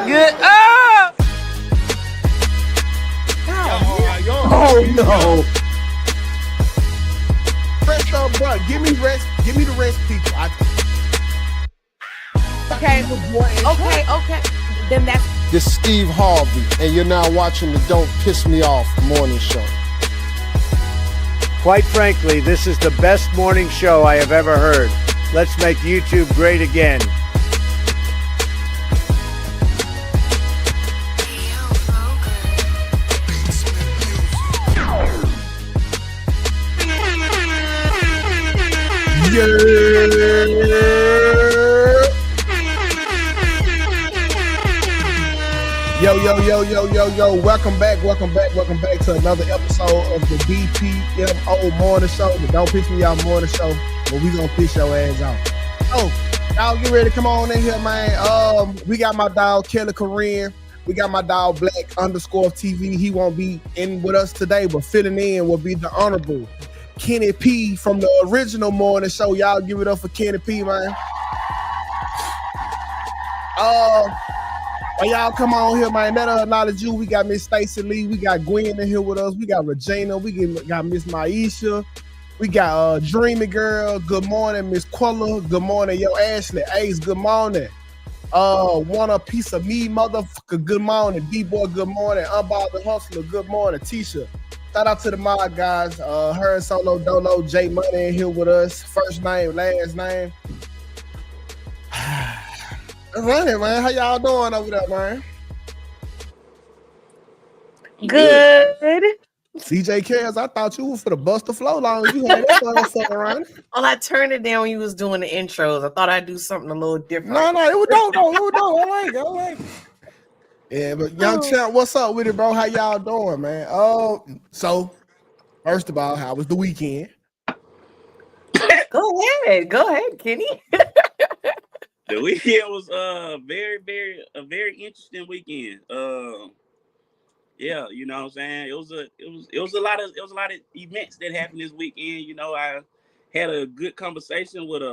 Good. Oh! Oh no! Rest up, bro. Give me rest. Give me the rest, people. Okay. Then that's. This is Steve Harvey, and you're now watching the Don't Piss Me Off morning show. Quite frankly, this is the best morning show I have ever heard. Let's make YouTube great again. Yo. Welcome back to another episode of the DPMO morning show, the Don't Piss Me Off morning show, where we gonna piss your ass off. Oh, y'all get ready to come on in here, man. We got my dog Kelly Corinne. We got my dog Black_TV. He won't be in with us today, but filling in will be the honorable Kenny P from the original morning show. Y'all give it up for Kenny P, man. Well, y'all come on here, man. That'll acknowledge you. We got Miss Stacey Lee. We got Gwen in here with us. We got Regina. We got Miss Maisha. We got Dreamy Girl. Good morning, Miss Quella. Good morning, yo Ashley. Ace, good morning. Want a piece of me, motherfucker. Good morning. D-Boy, good morning. Unbothered Hustler, good morning. Tisha. Shout out to the mod guys. Her and Solo Dolo, J Money in here with us. First name, last name. Running, man. How y'all doing over there, man? Good. CJ Cares, I thought you were for the Buster Flow long. You had that motherfucker running. Well, I turned it down when you was doing the intros. I thought I'd do something a little different. No, it was dope, though. It was dope. I like it. Yeah, but Young Champ, what's up with it, bro? How y'all doing, man? So, first of all, how was the weekend? Go ahead, Kenny. The weekend was very interesting weekend. Yeah, you know what I'm saying? It was a lot of events that happened this weekend. You know, I had a good conversation with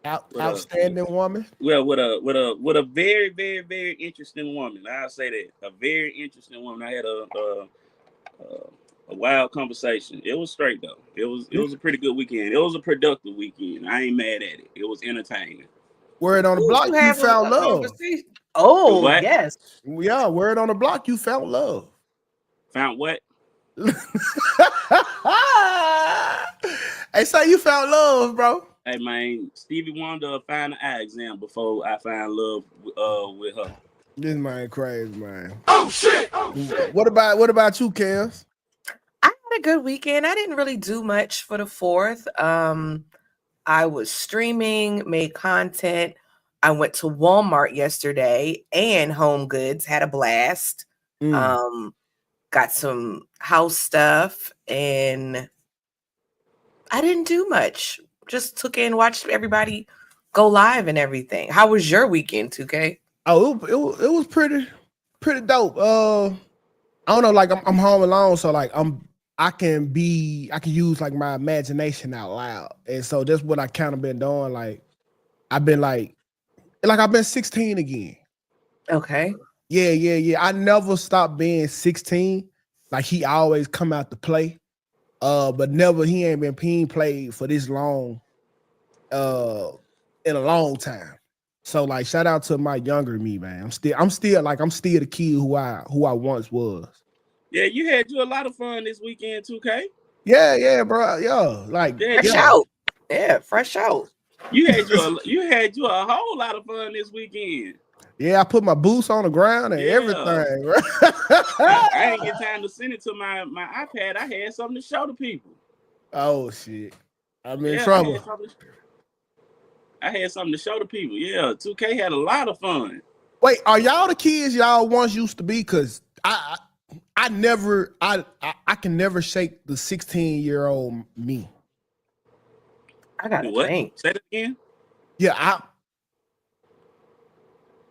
outstanding woman. Well, with a very interesting woman. I'll say that. A very interesting woman. I had a wild conversation. It was straight though. It was a pretty good weekend. It was a productive weekend. I ain't mad at it. It was entertaining. Word on the block, you found love. Oh, yes. Yeah, word on the block, you found love. Found what? Hey, say you found love, bro. Hey man, Stevie Wonder find an eye exam before I find love with her. This man crazy, man. Oh shit! What about you, Kels? I had a good weekend. I didn't really do much for the 4th. I was streaming, made content. I went to Walmart yesterday and Home Goods, had a blast. Got some house stuff, and I didn't do much. Just took in, watched everybody go live and everything. How was your weekend, 2K? Oh, it was pretty dope. I don't know, like I'm home alone, so like I can use like my imagination out loud, and so that's what I kind of been doing. Like I've been 16 again. Okay. Yeah. I never stopped being 16. Like he always come out to play, but never he ain't been played for this long, in a long time. So like shout out to my younger me, man. I'm still the kid who I once was. Yeah, you had a lot of fun this weekend, 2K. Yeah, bro. Yeah, like fresh out. Yeah, fresh out. You had a whole lot of fun this weekend. Yeah, I put my boots on the ground and everything. I ain't get time to send it to my iPad. I had something to show the people. Oh shit! I'm in trouble. I had something to show the people. Yeah, 2K had a lot of fun. Wait, are y'all the kids y'all once used to be? Cause I can never shake the 16-year-old me. I gotta what? think. Say that again. Yeah,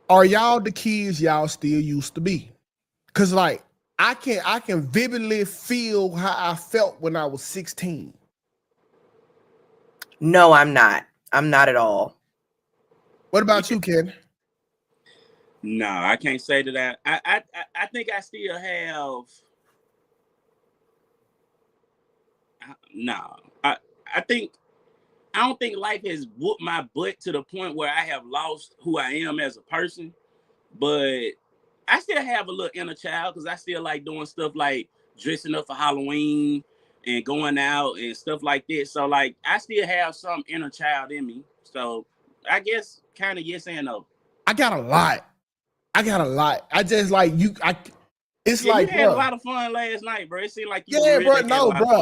are y'all the kids y'all still used to be? Cause like I can vividly feel how I felt when I was 16. No, I'm not. I'm not at all. What about you, Ken? No, I can't say that. I think I still have. No, I think I don't think life has whooped my butt to the point where I have lost who I am as a person. But I still have a little inner child because I still like doing stuff like dressing up for Halloween and going out and stuff like that. So like I still have some inner child in me. So I guess kind of yes and no. I got a lot. I just like you. It's Yeah, like, you had bro. a lot of fun last night, bro. It seemed like you Yeah, really bro. had a No, lot of bro.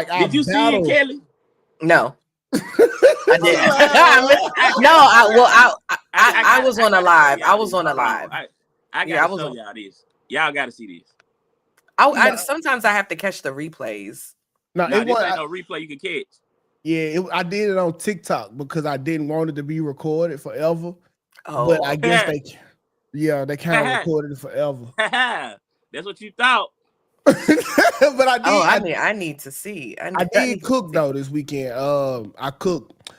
fun. Did you see it, Kelly? No, I didn't. I was on a live. I was on a live. I gotta show y'all this. Y'all gotta see this. I sometimes I have to catch the replays. No, This ain't no replay you can catch. Yeah, I did it on TikTok because I didn't want it to be recorded forever. Oh, but I guess they kind of recorded it forever. That's what you thought. But I did. I need to see. I did cook though this weekend. I cooked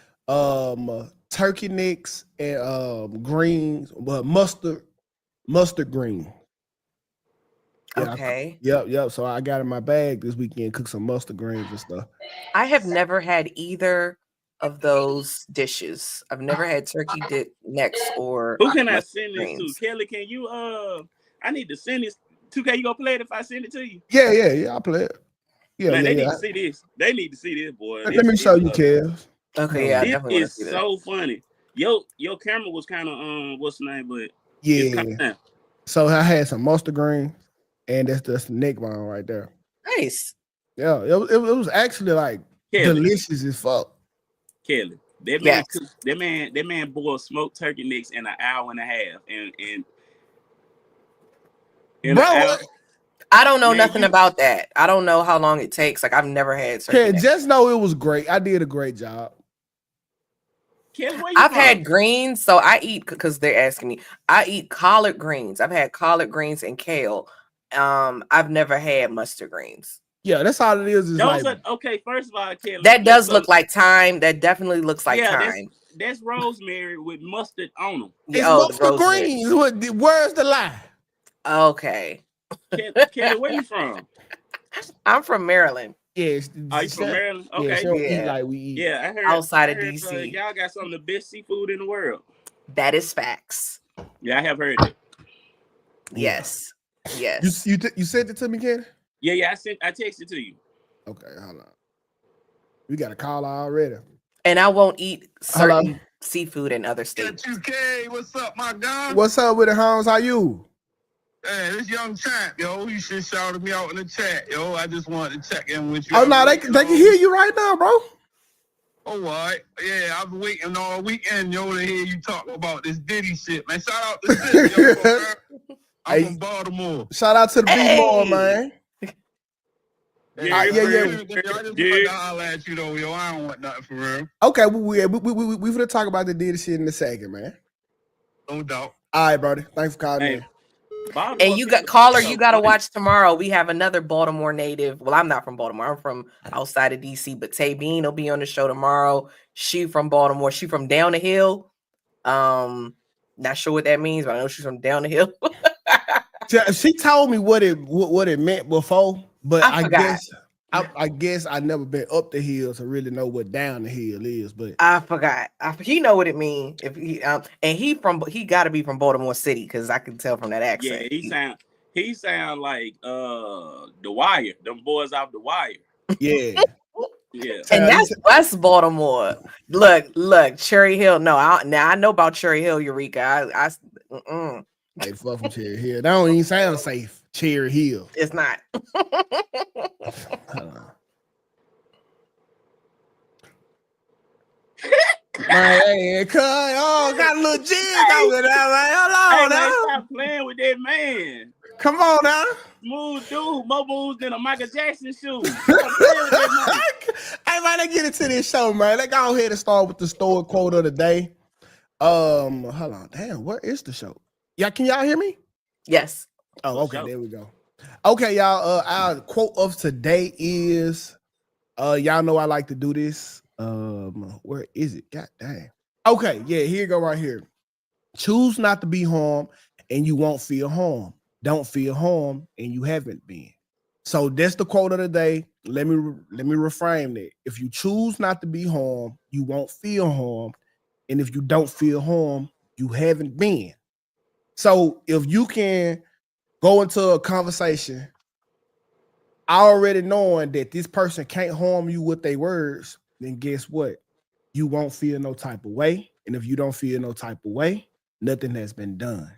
turkey necks and greens, but mustard green. Yeah, okay. Yep. So I got in my bag this weekend, cooked some mustard greens and stuff. I have never had either of those dishes. I've never had turkey necks or. Who can I send this to? Kelly, can you? I need to send this. 2K, you gonna play it if I send it to you? Yeah. I'll play it. Yeah, man, they need to see this. They need to see this, boy. Let me show you, Kev. Okay, yeah, I this definitely is so funny. Your camera was kind of what's the name, but yeah. So I had some mustard greens, and that's the neck bone right there. Nice. Yeah, it was actually like delicious as fuck. Kelly, that man boiled smoked turkey necks in an hour and a half, and bro, I don't know nothing about that. I don't know how long it takes. Like I've never had turkey necks. Just know it was great. I did a great job. Kelly, I've had greens, so I eat because they're asking me. I eat collard greens. I've had collard greens and kale. I've never had mustard greens. Yeah, that's all it is. Okay, first of all, Kelly, that does look like thyme. That definitely looks like thyme. That's rosemary with mustard on them. It's mustard greens. Where's the lie? Okay. Kelly, where you from? I'm from Maryland. Yeah. Are you from Maryland? Okay. Eat like we eat. Yeah, I heard outside of DC. Y'all got some of the best seafood in the world. That is facts. Yeah, I have heard it. Yes. You sent it to me, Ken? Yeah. I texted to you. Okay, hold on. We got a call already. And I won't eat certain seafood in other states. 2K, what's up, my guy? What's up with the homes? How you? Hey, this young champ, yo. You should shout me out in the chat, yo. I just wanted to check in with you. Oh, no, they can hear you right now, bro. Oh, all right. Yeah, I've been waiting all weekend, yo, to hear you talk about this Diddy shit, man. Shout out to Diddy, yo. I'm from Baltimore. Shout out to the B-Ball, man. Yeah. I just want to holler at you, though, yo. I don't want nothing for real. Okay, we finna talk about the Diddy shit in a second, man. No doubt. All right, brother. Thanks for calling in. And you got caller, you got to watch tomorrow. We have another Baltimore native. Well, I'm not from Baltimore. I'm from outside of DC, but Tay Bean will be on the show tomorrow. She from Baltimore. She from down the hill. Not sure what that means, but I know she's from down the hill. She told me what it meant before, but I guess I never been up the hill to really know what down the hill is. But I forgot. He know what it means. If he and he got to be from Baltimore City because I can tell from that accent. Yeah, he sound like The Wire. Them boys off The Wire. Yeah. Yeah. And that's West Baltimore. Look, Cherry Hill. No, I know about Cherry Hill, Eureka. Hey, fuck from Cherry Hill. That don't even sound safe. Cherry Hill. It's not. Man, got a little jig over there, man. Hold on, man, stop playing with that man. Come on now. Smooth dude, more moves than a Michael Jackson shoe. Hey man, let's get into this show, man. Let's go ahead and start with the story quote of the day. Hold on. Damn, where is the show? Yeah, can y'all hear me? Yes. Oh, okay, there we go. Okay, y'all. Our quote of today is y'all know I like to do this. Where is it? God dang. Okay, yeah, here you go right here. Choose not to be harmed, and you won't feel harm. Don't feel harm, and you haven't been. So that's the quote of the day. Let me reframe that. If you choose not to be harmed, you won't feel harmed, and if you don't feel harm, you haven't been. So if you can go into a conversation already knowing that this person can't harm you with their words, then guess what? You won't feel no type of way. And if you don't feel no type of way, nothing has been done.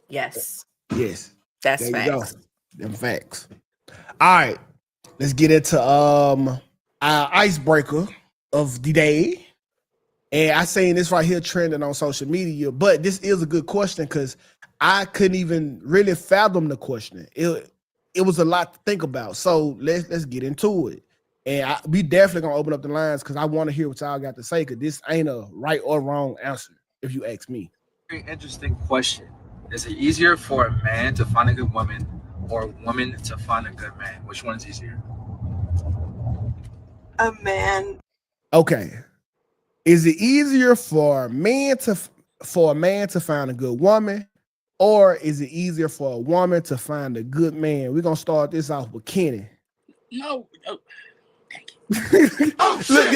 Yes. Yes. That's there you facts. go. Them facts. All right. Let's get into our icebreaker of the day. And I seen this right here trending on social media, but this is a good question because I couldn't even really fathom the question. It was a lot to think about. So let's get into it. And we definitely gonna open up the lines because I want to hear what y'all got to say, because this ain't a right or wrong answer, if you ask me. Very interesting question. Is it easier for a man to find a good woman or a woman to find a good man? Which one is easier? A man. Okay. Is it easier for a man to find a good woman, or is it easier for a woman to find a good man? We're gonna start this off with Kenny. No. Oh, look,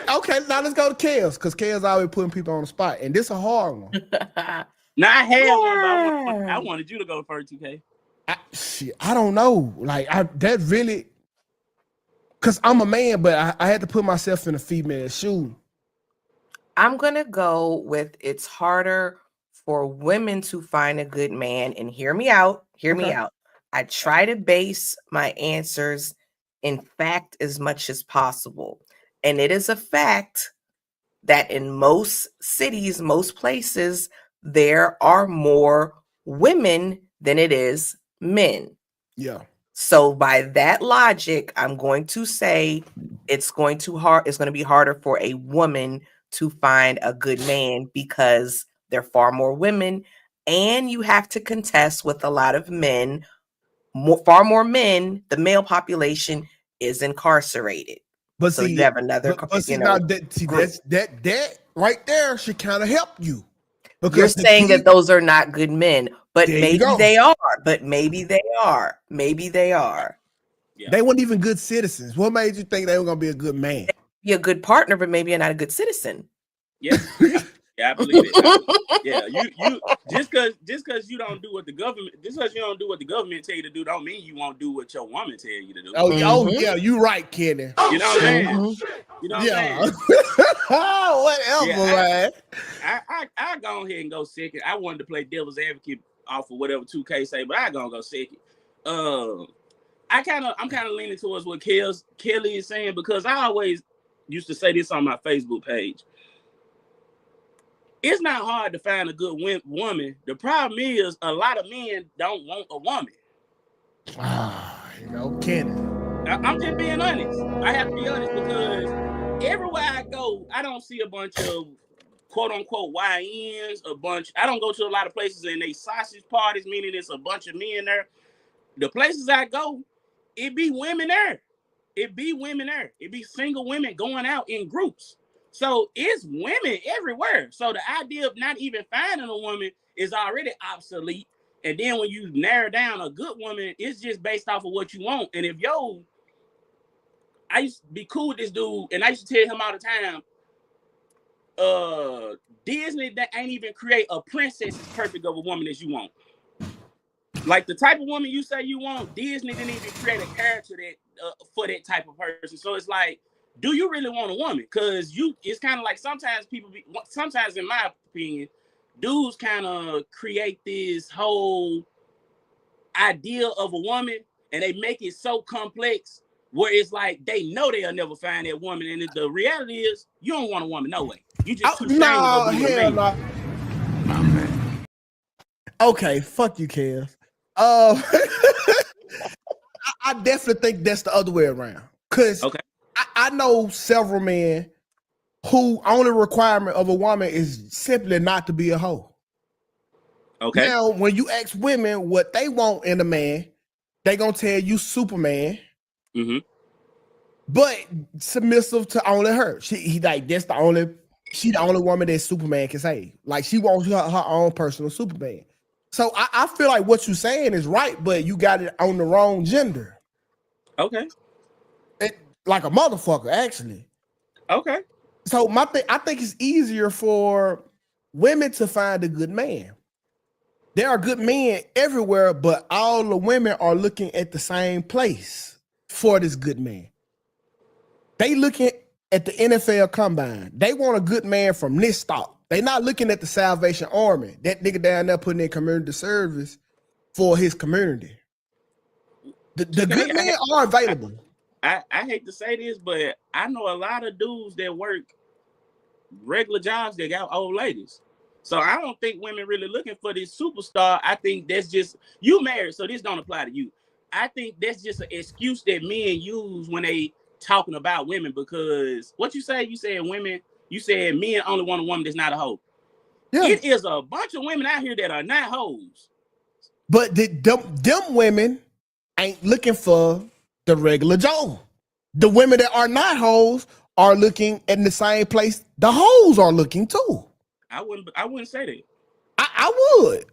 okay, now let's go to Kels, because Kels always putting people on the spot, and this is a hard one. Now I had one, but I wanted you to go first, 2K. I don't know. Like that really, because I'm a man, but I had to put myself in a female shoe. I'm going to go with it's harder for women to find a good man. And hear me out. Hear me out. I try to base my answers in fact as much as possible. And it is a fact that in most cities, most places, there are more women than it is men. Yeah. So by that logic, I'm going to say it's going to be harder for a woman to find a good man because there are far more women, and you have to contest with a lot of men. Far more men. The male population is incarcerated. But so see, you have another. That right there should kind of help you. Because you're saying that those are not good men, but maybe they are. But maybe they are. Maybe they are. Yeah. They weren't even good citizens. What made you think they were gonna be a good man? Be a good partner, but maybe you're not a good citizen. Yeah, I believe it. Yeah, you just because you don't do what the government, tell you to do, don't mean you won't do what your woman tell you to do. Oh yeah, you right, Kenny. You know what I'm saying? You know what I'm saying? Whatever, man. I go ahead and go second. I wanted to play devil's advocate off of whatever 2K say, but I gonna go second. I'm kind of leaning towards what Kelly is saying, because I always used to say this on my Facebook page. It's not hard to find a good woman. The problem is a lot of men don't want a woman. Kenny. I'm just being honest. I have to be honest, because everywhere I go, I don't see a bunch of quote unquote YNs, I don't go to a lot of places and they sausage parties, meaning it's a bunch of men there. The places I go, it be women there. It be single women going out in groups. So it's women everywhere. So the idea of not even finding a woman is already obsolete. And then when you narrow down a good woman, it's just based off of what you want. And if I used to be cool with this dude, and I used to tell him all the time, Disney that ain't even create a princess as perfect of a woman as you want. Like the type of woman you say you want, Disney didn't even create a character that for that type of person. So it's like, do you really want a woman? Because it's kind of like sometimes in my opinion, dudes kind of create this whole idea of a woman and they make it so complex where it's like they know they'll never find that woman. And the reality is, you don't want a woman no way. You just too no, hell no. Okay, fuck you, Kev. I definitely think that's the other way around. Because I know several men who only requirement of a woman is simply not to be a hoe. Okay. Now, when you ask women what they want in a man, they gonna tell you Superman, but submissive to only her. He like that's the only she the only woman that Superman can save. Like she wants her own personal Superman. So I feel like what you're saying is right, but you got it on the wrong gender. Okay. Like a motherfucker, actually. Okay. So I think it's easier for women to find a good man. There are good men everywhere, but all the women are looking at the same place for this good man. They looking at the NFL Combine. They want a good man from this stock. They not looking at the Salvation Army. That nigga down there putting in community service for his community. The good men are available. I hate to say this, but I know a lot of dudes that work regular jobs that got old ladies. So I don't think women really looking for this superstar. I think that's just, you married, so this don't apply to you. I think that's just an excuse that men use when they talking about women, because what you say, you said women, you said men only want a woman that's not a hoe. Yeah. It is a bunch of women out here that are not hoes. But them women ain't looking for the regular Joe. The women that are not hoes are looking in the same place the hoes are looking too. I wouldn't say that. I would.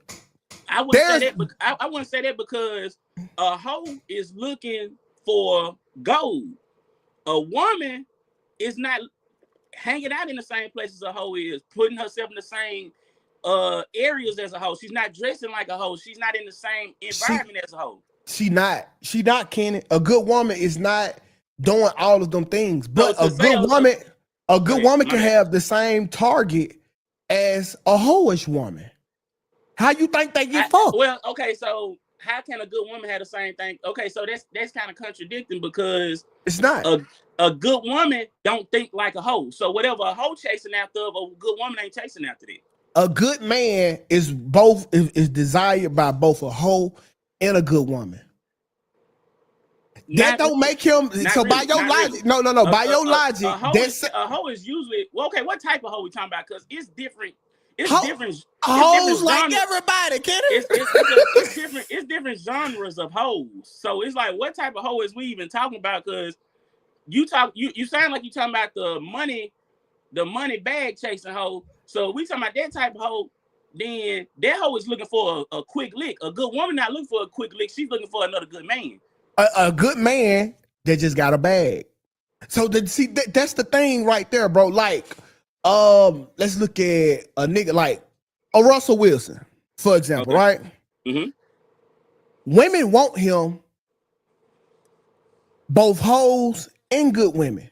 I wouldn't say that. I wouldn't say that because a hoe is looking for gold. A woman is not hanging out in the same places a hoe is, putting herself in the same areas as a hoe. She's not dressing like a hoe. She's not in the same environment as a hoe. She not, Kenny. A good woman is not doing all of them things. But a good woman can have the same target as a hoish woman. How you think they get fucked? Well, okay, so how can a good woman have the same thing? Okay, so that's kind of contradicting, because it's not. A good woman don't think like a hoe. So whatever a hoe chasing after, a good woman ain't chasing after that. A good man is desired by both a hoe and a good woman. That don't make him. So by your logic, no. By your logic, a hoe is usually, well, okay. What type of hoe we talking about? Because it's different. It's different. Hoes like everybody, Kenny. It's different. It's different genres of hoes. So it's like, what type of hoe is we even talking about? Because you sound like you talking about the money bag chasing hoe. So we talking about that type of hoe. Then that hoe is looking for a quick lick. A good woman not looking for a quick lick. She's looking for another good man. A good man that just got a bag. So that's the thing right there, bro. Like, let's look at a nigga like a Russell Wilson, for example, right? Mm-hmm. Women want him. Both hoes and good women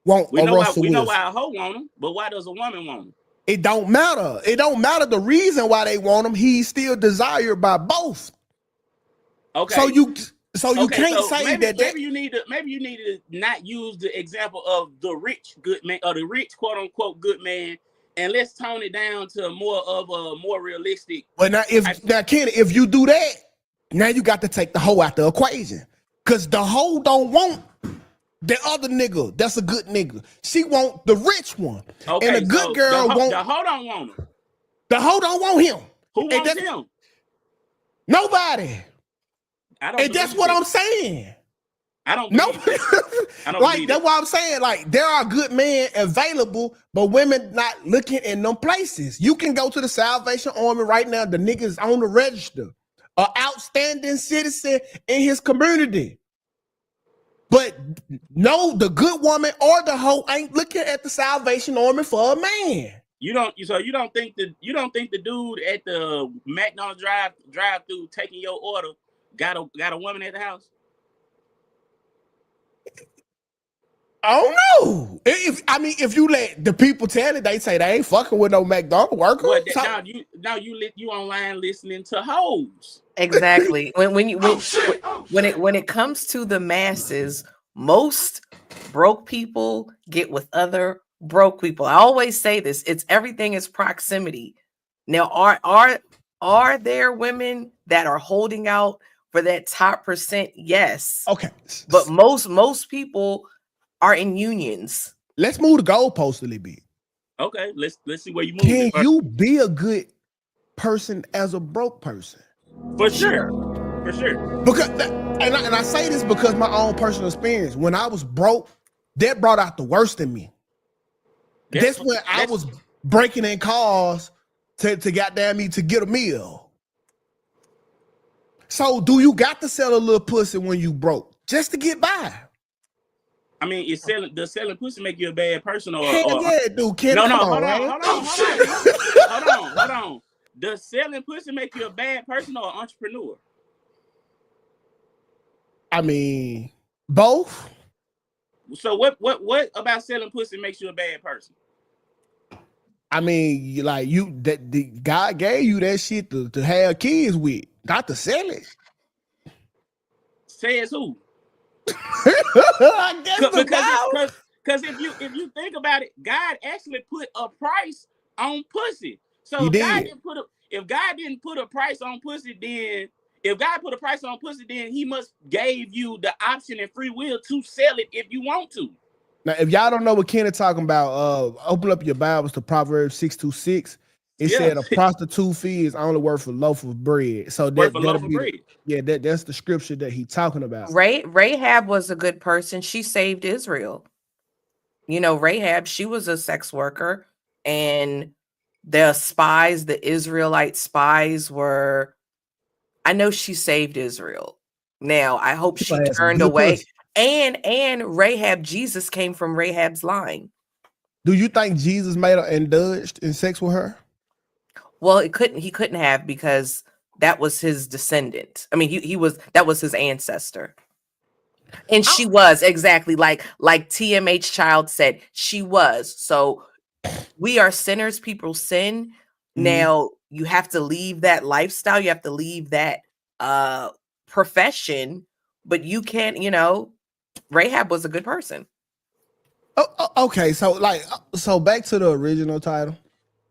want a Russell Wilson. We know why a hoe want him, but why does a woman want him? It don't matter. It don't matter the reason why they want him. He's still desired by both. Okay. So you can't say maybe you need to not use the example of the rich good man or the rich quote unquote good man, and let's tone it down to more of a more realistic. But now Kenny, if you do that, now you got to take the hoe out the equation, because the hoe don't want the other nigga. That's a good nigga. She want the rich one, okay, and a good girl the hoe don't want him. The hoe don't want him. Who wants him? Nobody. And that's what I'm saying. I don't like that's what I'm saying. Like, there are good men available, but women not looking in them places. You can go to the Salvation Army right now. The nigga's on the register, an outstanding citizen in his community. But no, the good woman or the hoe ain't looking at the Salvation Army for a man. You don't think the dude at the McDonald's drive through taking your order got a woman at the house? I don't know. If you let the people tell it, they say they ain't fucking with no McDonald's worker. But you online listening to hoes. Exactly. When it comes to the masses, most broke people get with other broke people. I always say this: everything is proximity. Now, are there women that are holding out for that top percent? Yes. Okay. But most people are in unions. Let's move the goalpost a little bit. Okay, let's see where you move. Can you be a good person as a broke person? For sure. Because and I say this because my own personal experience. When I was broke, that brought out the worst in me. That's when I was breaking in cars to goddamn me to get a meal. So do you got to sell a little pussy when you broke just to get by? I mean, does selling pussy make you a bad person or yeah, dude, Ken, no, hold on. Does selling pussy make you a bad person or an entrepreneur? I mean, both. So what about selling pussy makes you a bad person? I mean, God gave you that shit to have kids with, not to sell it. Says who? I guess because if you think about it, God actually put a price on pussy. So if God didn't put a price on pussy, then if God put a price on pussy, then He must gave you the option and free will to sell it if you want to. Now, if y'all don't know what Ken is talking about, open up your Bibles to Proverbs 6:26. It said a prostitute fee is only worth a loaf of bread. So that's the scripture that he's talking about. Rahab was a good person. She saved Israel. You know, Rahab, she was a sex worker, and the spies, the Israelite spies were, I know she saved Israel. Now, I hope she turned away. And Rahab, Jesus came from Rahab's line. Do you think Jesus made her indulged in sex with her? Well, he couldn't have, because that was his descendant. I mean, that was his ancestor. And she was exactly like TMH Child said, she was. So we are sinners, people sin. Mm-hmm. Now you have to leave that lifestyle, you have to leave that profession, but you can't, Rahab was a good person. Okay, so back to the original title.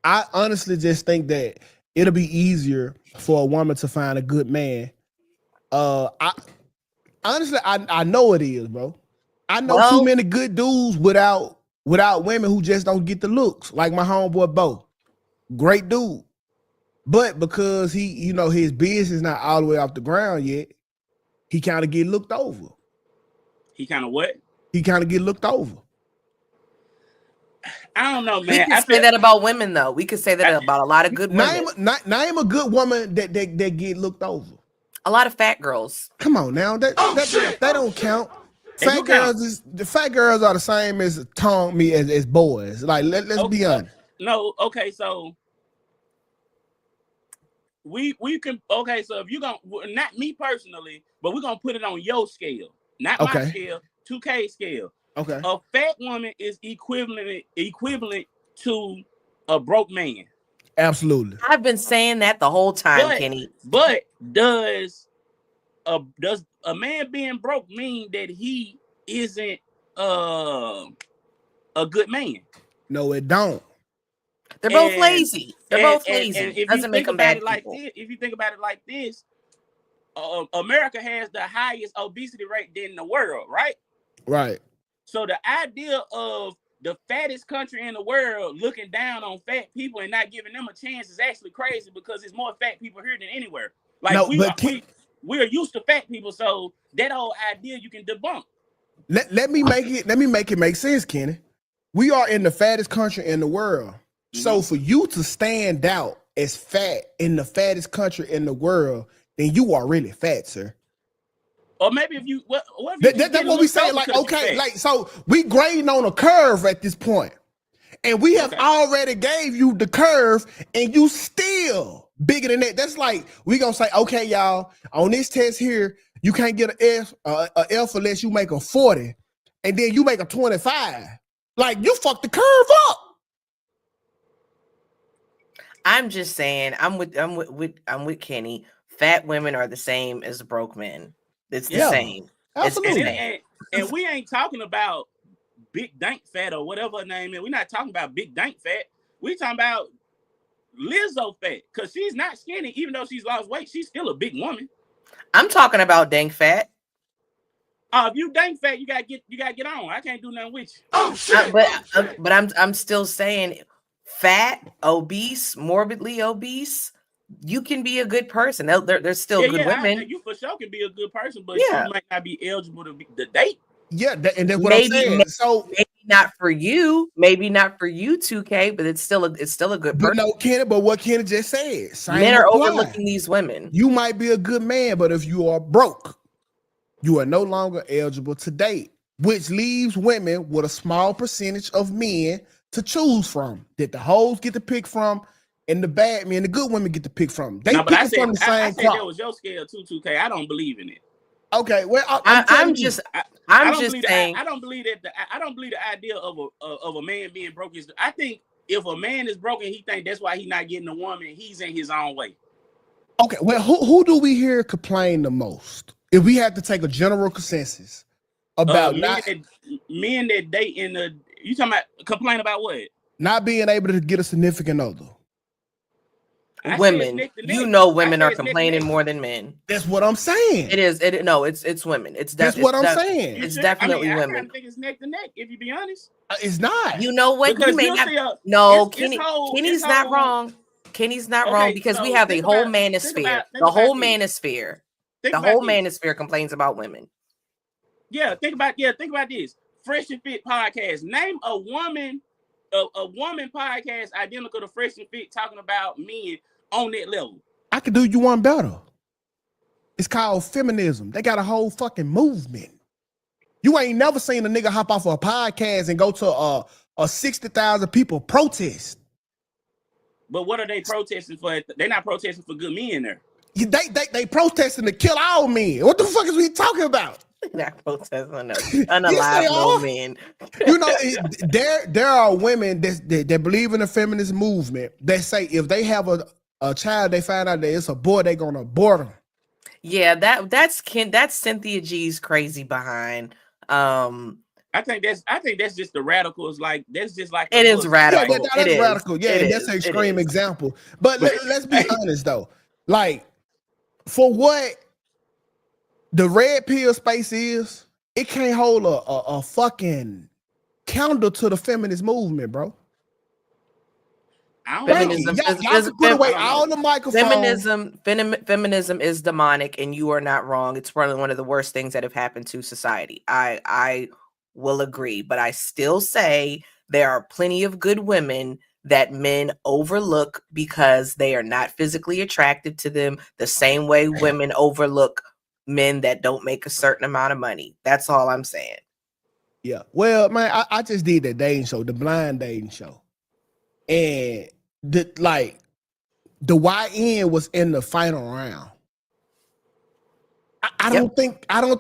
I honestly just think that it'll be easier for a woman to find a good man. I know it is, bro. I know too many good dudes without women who just don't get the looks. Like my homeboy Bo, great dude, but because he, his business is not all the way off the ground yet, he kind of get looked over. He kind of what? He kind of get looked over. I don't know, man. We can say that about women, though. We could say that about a lot of good women. Name a good woman that get looked over. A lot of fat girls. Come on now, that don't count. Fat girls are the same as as boys. Like let's be honest. No, okay, so we can so if you gonna, not me personally, but we're gonna put it on your scale, not my scale, 2K scale. Okay. A fat woman is equivalent to a broke man. Absolutely. I've been saying that the whole time, Kenny. But does a man being broke mean that he isn't a good man? No, it don't. They're both lazy. And if doesn't make them bad people. If you think about it like this, America has the highest obesity rate in the world, right? Right. So the idea of the fattest country in the world looking down on fat people and not giving them a chance is actually crazy, because there's more fat people here than anywhere. Like we're used to fat people, so that whole idea you can debunk. Let me make it make sense, Kenny. We are in the fattest country in the world. Mm-hmm. So for you to stand out as fat in the fattest country in the world, then you are really fat, sir. Or maybe if you that's what we say. Like, okay, like, so we grading on a curve at this point, and we have already gave you the curve, and you still bigger than that. That's like we gonna say, okay, y'all, on this test here, you can't get an F unless you make a 40, and then you make a 25. Like, you fucked the curve up. I'm just saying, I'm with Kenny. Fat women are the same as broke men. It's the same. Absolutely. And we ain't talking about big dank fat or whatever her name is. We're not talking about big dank fat. We talking about Lizzo fat, because she's not skinny. Even though she's lost weight, she's still a big woman. I'm talking about dank fat. If you dank fat, you gotta get on. I can't do nothing with you. Oh shit! But I'm still saying, fat, obese, morbidly obese, you can be a good person. They're still good women. You for sure can be a good person, but you might not be eligible to date. Yeah, and that's what I'm saying. So maybe not for you. Maybe not for you, 2K, but it's still a good But person. no, Kenny, but what Kenny just said, same Men are apply. overlooking these women. You might be a good man, but if you are broke, you are no longer eligible to date, which leaves women with a small percentage of men to choose from that the hoes get to pick from, and the bad men, the good women get to pick from. They pick from the same I said crop. that was your scale too, 2K. I don't believe in it. Okay, well, I'm just saying. I don't believe that. I don't believe the idea of a man being broke is. I think if a man is broken, he think that's why he's not getting a woman. He's in his own way. Okay, well, who do we hear complain the most? If we have to take a general consensus about men that date in the, you talking about complain about what? Not being able to get a significant other. Women, you know, women are complaining more than men. That's what I'm saying. It is. No, it's women. That's what I'm saying. It's definitely women. I kind of think it's neck to neck. If you be honest, it's not. You know what? Because You may not. No, Kenny's not wrong. Kenny's not wrong because we have a whole manosphere. The whole manosphere. The whole manosphere complains about women. Yeah, think about this. Fresh and Fit podcast. Name a woman podcast identical to Fresh and Fit talking about men on that level. I could do you one better. It's called feminism. They got a whole fucking movement. You ain't never seen a nigga hop off of a podcast and go to a 60,000 people protest. But what are they protesting for? They're not protesting for good men there. They protesting to kill all men. What the fuck is we talking about? Not protesting unalive no men. You know, there are women that believe in the feminist movement that say if they have a child, they find out that it's a boy, they're gonna abort him. Yeah, that's Cynthia G's crazy behind. I think that's just the radicals. Like that's just like it is radical. Yeah, that's radical. Yeah, that's an extreme example. But let's be honest though. Like for what the red pill space is, it can't hold a fucking candle to the feminist movement, bro. Feminism put away all the microphones. Feminism is demonic, and you are not wrong. It's probably one of the worst things that have happened to society. I will agree, but I still say there are plenty of good women that men overlook because they are not physically attracted to them the same way women overlook men that don't make a certain amount of money. That's all I'm saying. Yeah. Well, man, I just did the dating show, the blind dating show. And the YN was in the final round. I don't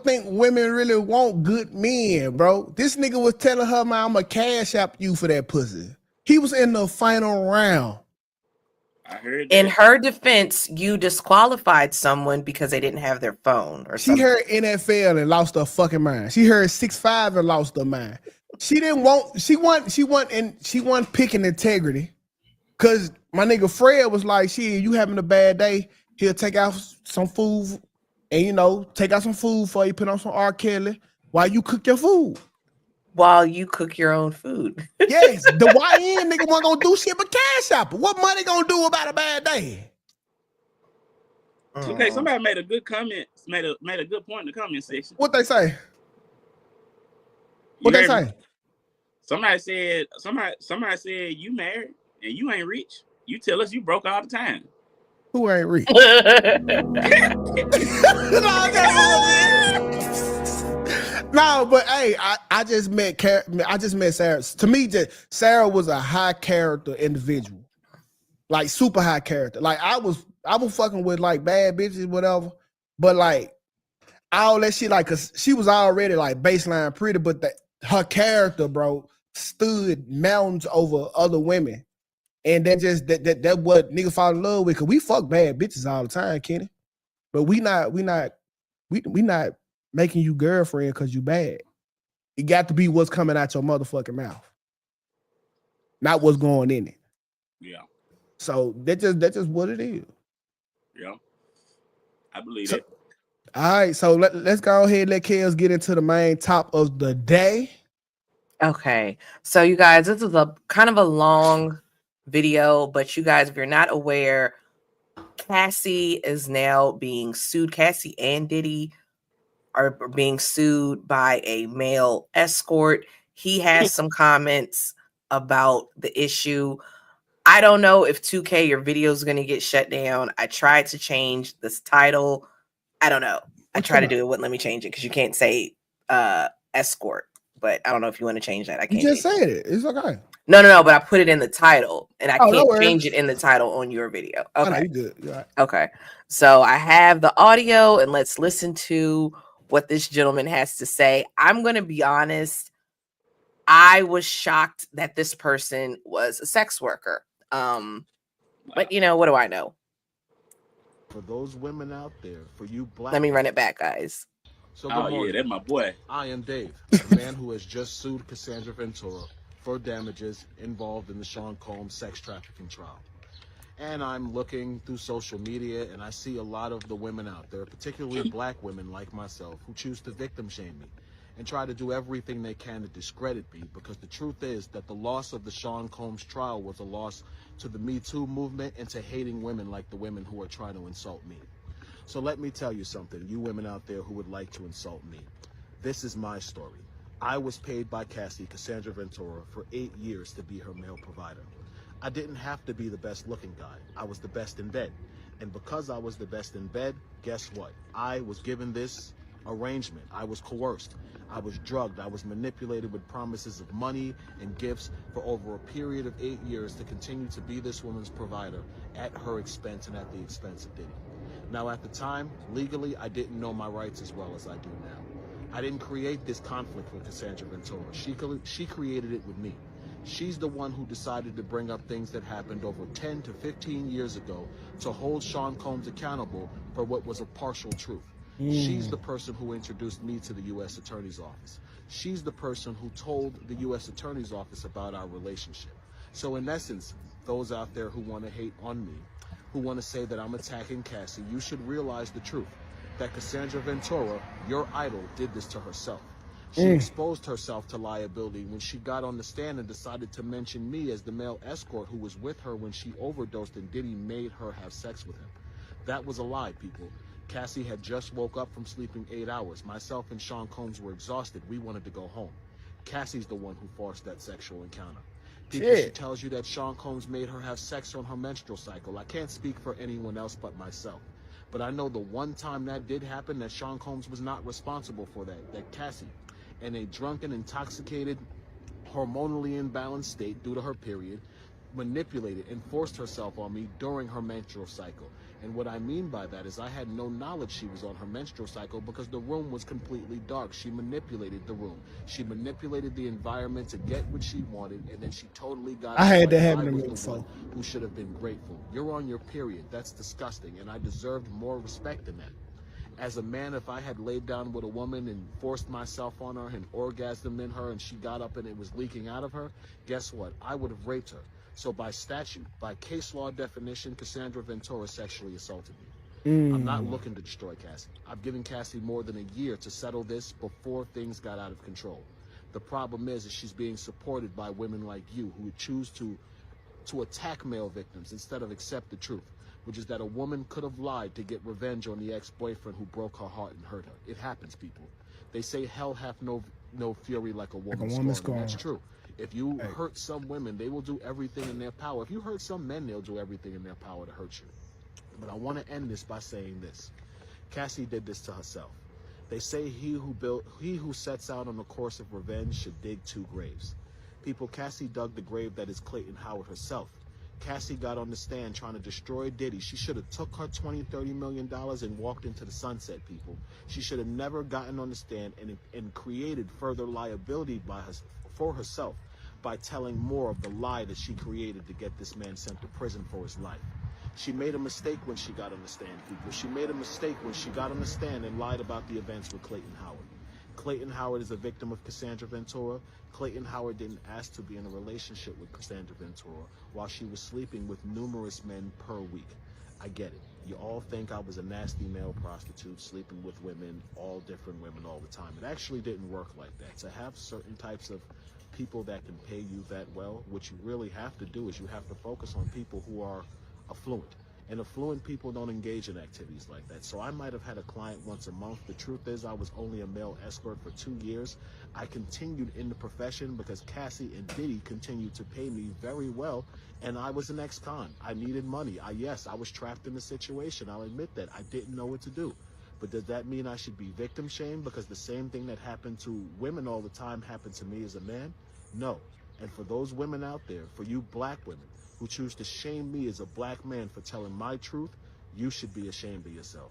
think women really want good men, bro. This nigga was telling her, man, I'm gonna cash app you for that pussy. He was in the final round. I heard that. In her defense, you disqualified someone because they didn't have their phone or something. She heard NFL and lost her fucking mind. She heard 6'5" and lost her mind. She wasn't picking integrity. Cause my nigga Fred was like, shit, you having a bad day, he'll take out some food and take out some food for you, put on some R. Kelly while you cook your food. While you cook your own food. Yes, the YN nigga wasn't gonna do shit but cash out. What money gonna do about a bad day? Okay, somebody made a good comment, made a good point in the comment section. What they say? What they say? Somebody said you married and you ain't rich. You tell us you broke all the time. Who ain't rich? No, but hey, I just met Sarah. To me, Sarah was a high character individual, like super high character. Like I was fucking with like bad bitches, whatever. But like all that shit, like, cause she was already like baseline pretty, but her character, bro, stood mountains over other women, and then just that what nigga fall in love with. Cause we fuck bad bitches all the time, Kenny, but we not making you girlfriend because you bad. It got to be what's coming out your motherfucking mouth, not what's going in it. Yeah. So that's just what it is. Yeah, I believe it. All right, so let's go ahead and let Kels get into the main top of the day. Okay, so you guys, this is a kind of a long video, but you guys, if you're not aware, Cassie is now being sued. Cassie and Diddy are being sued by a male escort. He has some comments about the issue. I don't know if 2K, your video is going to get shut down. I tried to change this title. I don't know. I tried to do it. Wouldn't let me change it because you can't say escort. But I don't know if you want to change that. I can't. You just said it. It's okay. No. But I put it in the title, and I can't change it in the title on your video. Okay, no, you good. You're right. Okay, so I have the audio, and let's listen to what this gentleman has to say. I'm going to be honest. I was shocked that this person was a sex worker. But you know, what do I know? For those women out there, for you black. Let me run it back, guys. So yeah, that's my boy. I am Dave, a man who has just sued Cassandra Ventura for damages involved in the Sean Combs sex trafficking trial. And I'm looking through social media, and I see a lot of the women out there, particularly black women like myself, who choose to victim shame me and try to do everything they can to discredit me, because the truth is that the loss of the Sean Combs trial was a loss to the Me Too movement and to hating women like the women who are trying to insult me. So let me tell you something, you women out there who would like to insult me. This is my story. I was paid by Cassandra Ventura, for 8 years to be her male provider. I didn't have to be the best looking guy. I was the best in bed. And because I was the best in bed, guess what? I was given this arrangement. I was coerced. I was drugged. I was manipulated with promises of money and gifts for over a period of 8 years to continue to be this woman's provider at her expense and at the expense of Diddy. Now, at the time, legally, I didn't know my rights as well as I do now. I didn't create this conflict with Cassandra Ventura. She created it with me. She's the one who decided to bring up things that happened over 10 to 15 years ago to hold Sean Combs accountable for what was a partial truth. She's the person who introduced me to the U.S. Attorney's Office. She's the person who told the U.S. Attorney's Office about our relationship. So in essence, those out there who want to hate on me, who want to say that I'm attacking Cassie, you should realize the truth, that Cassandra Ventura, your idol, did this to herself. She exposed herself to liability when she got on the stand and decided to mention me as the male escort who was with her when she overdosed and Diddy made her have sex with him. That was a lie, people. Cassie had just woke up from sleeping 8 hours. Myself and Sean Combs were exhausted. We wanted to go home. Cassie's the one who forced that sexual encounter. People, she tells you that Sean Combs made her have sex on her menstrual cycle. I can't speak for anyone else but myself. But I know the one time that did happen, that Sean Combs was not responsible for that. That Cassie, in a drunken, intoxicated, hormonally imbalanced state due to her period, manipulated and forced herself on me during her menstrual cycle. And what I mean by that is I had no knowledge she was on her menstrual cycle because the room was completely dark. She manipulated the room. She manipulated the environment to get what she wanted, and then she totally got I had that I happen to was me the before. one who should have been grateful. You're on your period. That's disgusting, and I deserved more respect than that. As a man, if I had laid down with a woman and forced myself on her and orgasmed in her and she got up and it was leaking out of her, guess what? I would have raped her. So by statute, by case law definition, Cassandra Ventura sexually assaulted me. I'm not looking to destroy Cassie. I've given Cassie more than a year to settle this before things got out of control. The problem is she's being supported by women like you who would choose to attack male victims instead of accept the truth, which is that a woman could have lied to get revenge on the ex-boyfriend who broke her heart and hurt her. It happens, people. They say hell hath no fury like a woman scorned. That's true. If you hurt some women, they will do everything in their power. If you hurt some men, they'll do everything in their power to hurt you. But I want to end this by saying this. Cassie did this to herself. They say he who sets out on a course of revenge should dig 2 graves. People, Cassie dug the grave that is Clayton Howard herself. Cassie got on the stand trying to destroy Diddy. She should have took her $20-30 million and walked into the sunset, people. She should have never gotten on the stand and created further liability for herself by telling more of the lie that she created to get this man sent to prison for his life. She made a mistake when she got on the stand, people. She made a mistake when she got on the stand and lied about the events with Clayton Howard. Clayton Howard is a victim of Cassandra Ventura. Clayton Howard didn't ask to be in a relationship with Cassandra Ventura while she was sleeping with numerous men per week. I get it. You all think I was a nasty male prostitute sleeping with women, all different women all the time. It actually didn't work like that. To have certain types of people that can pay you that well, what you really have to do is you have to focus on people who are affluent And affluent people don't engage in activities like that. So I might have had a client once a month. The truth is I was only a male escort for 2 years. I continued in the profession because Cassie and Diddy continued to pay me very well. And I was an ex-con. I needed money. Yes, I was trapped in the situation. I'll admit that. I didn't know what to do. But does that mean I should be victim shamed because the same thing that happened to women all the time happened to me as a man? No. And for those women out there, for you black women who choose to shame me as a black man for telling my truth, you should be ashamed of yourself.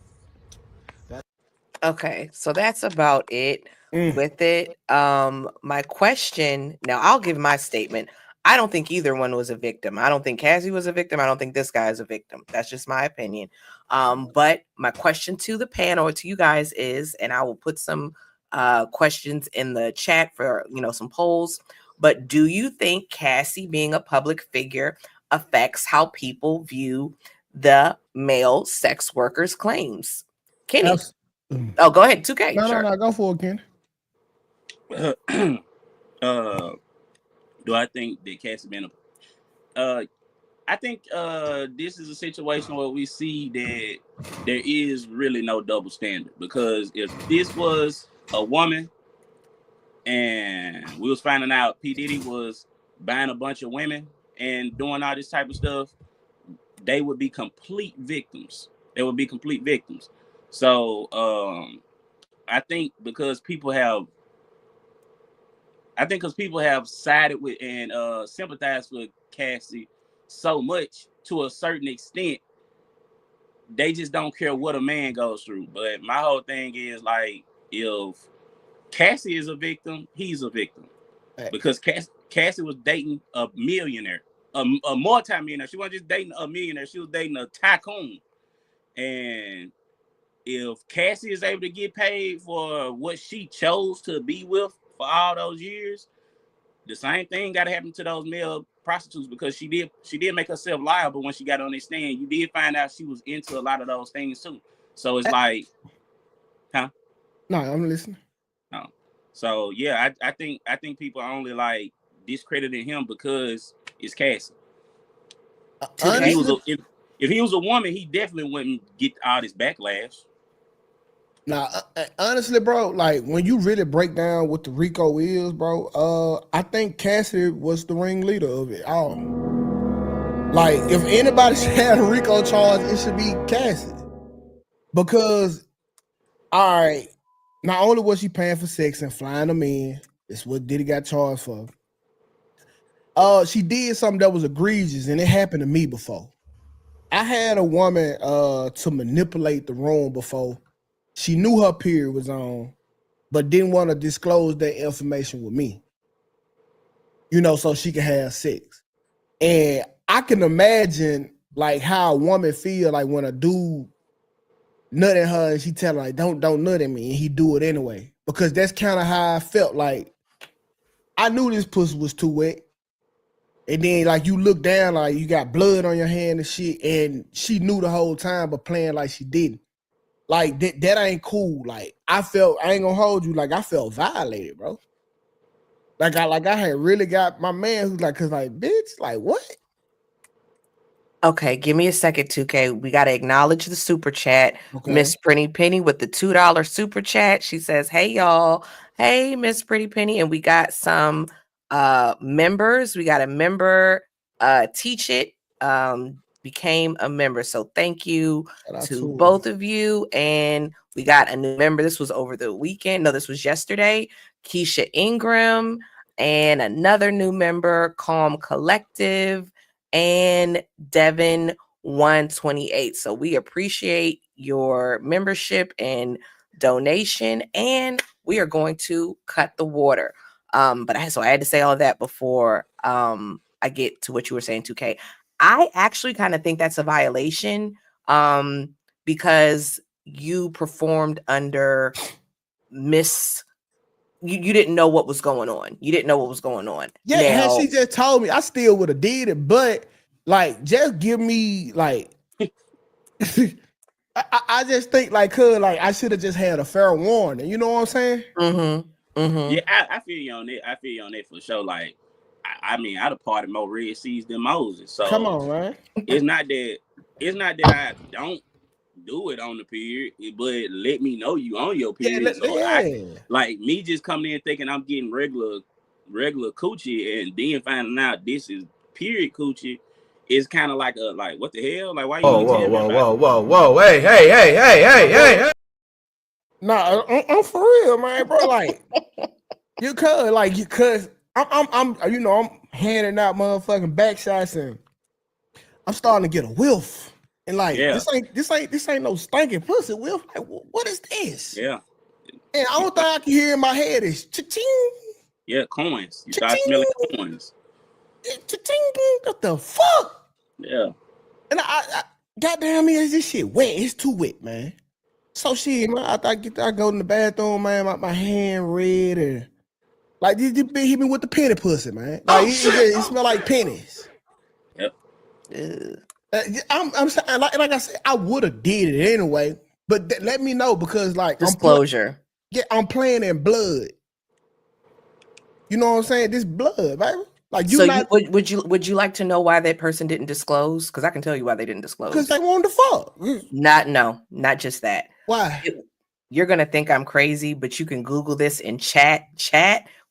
Okay, so that's about it with it. My question, now I'll give my statement. I don't think either one was a victim. I don't think Cassie was a victim. I don't think this guy is a victim. That's just my opinion. But my question to the panel or to you guys is, and I will put some questions in the chat for, some polls, but do you think Cassie being a public figure affects how people view the male sex workers' claims? Kenny. Oh, go ahead. 2K. No, go for it, Ken. Do I think that Cassie been I think this is a situation where we see that there is really no double standard, because if this was a woman and we was finding out P. Diddy was buying a bunch of women and doing all this type of stuff, they would be complete victims. So I think because people have sided with and sympathized with Cassie so much to a certain extent, they just don't care what a man goes through. But my whole thing is, like, if Cassie is a victim, he's a victim. Because Cassie was dating a millionaire, a multi-millionaire. She wasn't just dating a millionaire, she was dating a tycoon. And if Cassie is able to get paid for what she chose to be with for all those years, the same thing got to happen to those male prostitutes, because she did make herself liable when she got on this stand. You did find out she was into a lot of those things too. So it's like, huh? No, I'm listening. No. So yeah, I think people are only like discrediting him because it's Cassie. If he was a woman, he definitely wouldn't get all this backlash. Now, honestly, bro, like when you really break down what the RICO is, bro, I think Cassie was the ringleader of it all. Like, if anybody should have a RICO charge, it should be Cassie. Because, all right, not only was she paying for sex and flying them in, that's what Diddy got charged for. She did something that was egregious, and it happened to me before. I had a woman to manipulate the room before. She knew her period was on, but didn't want to disclose that information with me, so she could have sex. And I can imagine like how a woman feel like when a dude nut at her and she tell her like, don't nut at me, and he do it anyway. Because that's kind of how I felt. Like, I knew this pussy was too wet. And then like you look down, like you got blood on your hand and shit, and she knew the whole time but playing like she didn't. Like that ain't cool. Like I ain't gonna hold you, like I felt violated, bro. Like I had really got my man who's like, cause like, bitch, like what? Okay, give me a second, 2K. We gotta acknowledge the super chat. Okay. Miss Pretty Penny with the $2 super chat. She says, "Hey y'all, hey Miss Pretty Penny," and we got some members. We got a member, Teach It, became a member. So thank you to both of you. And we got a new member. This was over the weekend. No, this was yesterday. Keisha Ingram, and another new member, Calm Collective, and Devin 128. So we appreciate your membership and donation, and we are going to cut the water. But I had to say all of that before I get to what you were saying, 2K. I actually kind of think that's a violation because you performed under you didn't know what was going on. You didn't know what was going on. Yeah, and she just told me, I still would have did it, but like just give me like I just think like I should have just had a fair warning. You know what I'm saying? Mm-hmm. Mm-hmm. Yeah, I feel you on that. I feel you on that for sure. Like, I mean, I'd have parted more Red Seas than Moses. So come on, man. It's not that it's not that I don't do it on the period, but let me know you on your period. I like me just coming in thinking I'm getting regular coochie and then finding out this is period coochie is kind of like what the hell? Like why you ain't tell me about it? Whoa, hey. Nah, I'm for real, man, bro. Like you could, I'm handing out motherfucking back shots and I'm starting to get a whiff. And like this ain't no stinking pussy whiff. Like what is this? Yeah. And the only thing I can hear in my head is cha-ching. Yeah, coins. You start smelling coins. Cha-ching. What the fuck? Yeah. And I goddamn me, is this shit wet? It's too wet, man. So shit, man. I go in the bathroom, man. My hand red and like this bitch hit me with the penny pussy, man. Like it smell like pennies. Yep. I'm saying, like I said, I would have did it anyway, but let me know because like disclosure. I'm playing in blood. You know what I'm saying? This blood, baby. Like would you like to know why that person didn't disclose? Because I can tell you why they didn't disclose. Because they wanted to fuck. Not just that. Why? You're gonna think I'm crazy, but you can Google this in chat.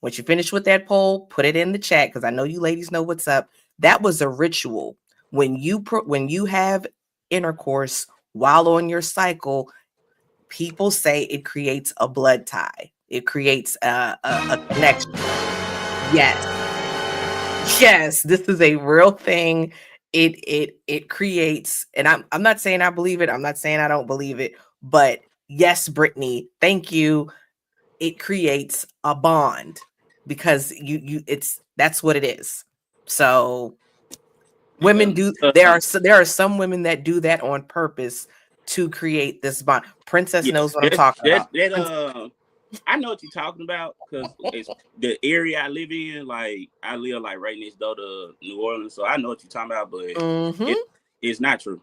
Once you finish with that poll, put it in the chat because I know you ladies know what's up. That was a ritual. When you have intercourse while on your cycle, people say it creates a blood tie. It creates a connection. Yes, this is a real thing. It creates, and I'm not saying I believe it. I'm not saying I don't believe it, but yes, Brittany, thank you. It creates a bond because that's what it is. So women do. There are some women that do that on purpose to create this bond. Princess knows what I'm talking about. I know what you're talking about because it's the area I live in. Like I live like right next door to New Orleans, so I know what you're talking about. But it's not true.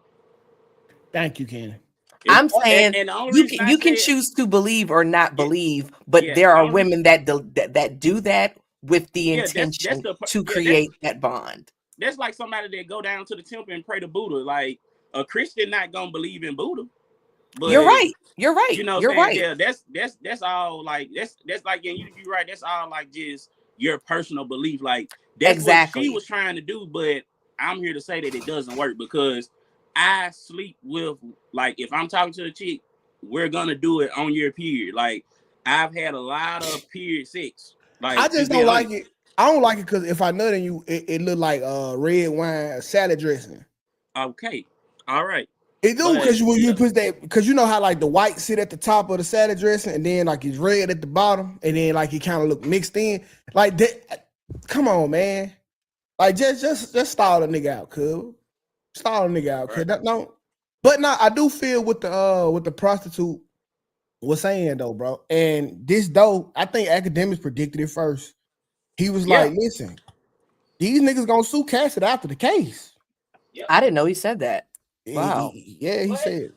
Thank you, Ken. I'm saying you can choose to believe or not believe, but there are women that do that with the intention to create that bond. That's like somebody that go down to the temple and pray to Buddha. Like a Christian not gonna believe in Buddha. But you're right. You know, you're right. Yeah, that's all. Like that's like, and you're right. That's all like just your personal belief. Like that's what she was trying to do. But I'm here to say that it doesn't work because I sleep with, like, if I'm talking to a chick, we're gonna do it on your period. Like I've had a lot of period sex. Like I just don't like it. I don't like it because if I nut in you, it look like red wine salad dressing. Okay, all right. It do because when you put that, because you know how like the white sit at the top of the salad dressing and then like it's red at the bottom and then like it kind of look mixed in like that. Come on, man. Like just stall a nigga out, cuz. Stall a nigga out, cuz. No, but no, I do feel what the prostitute was saying though, bro. And this though, I think academics predicted it first. He was like, listen, these niggas gonna sue Cassie after the case. I didn't know he said that. Wow. He said.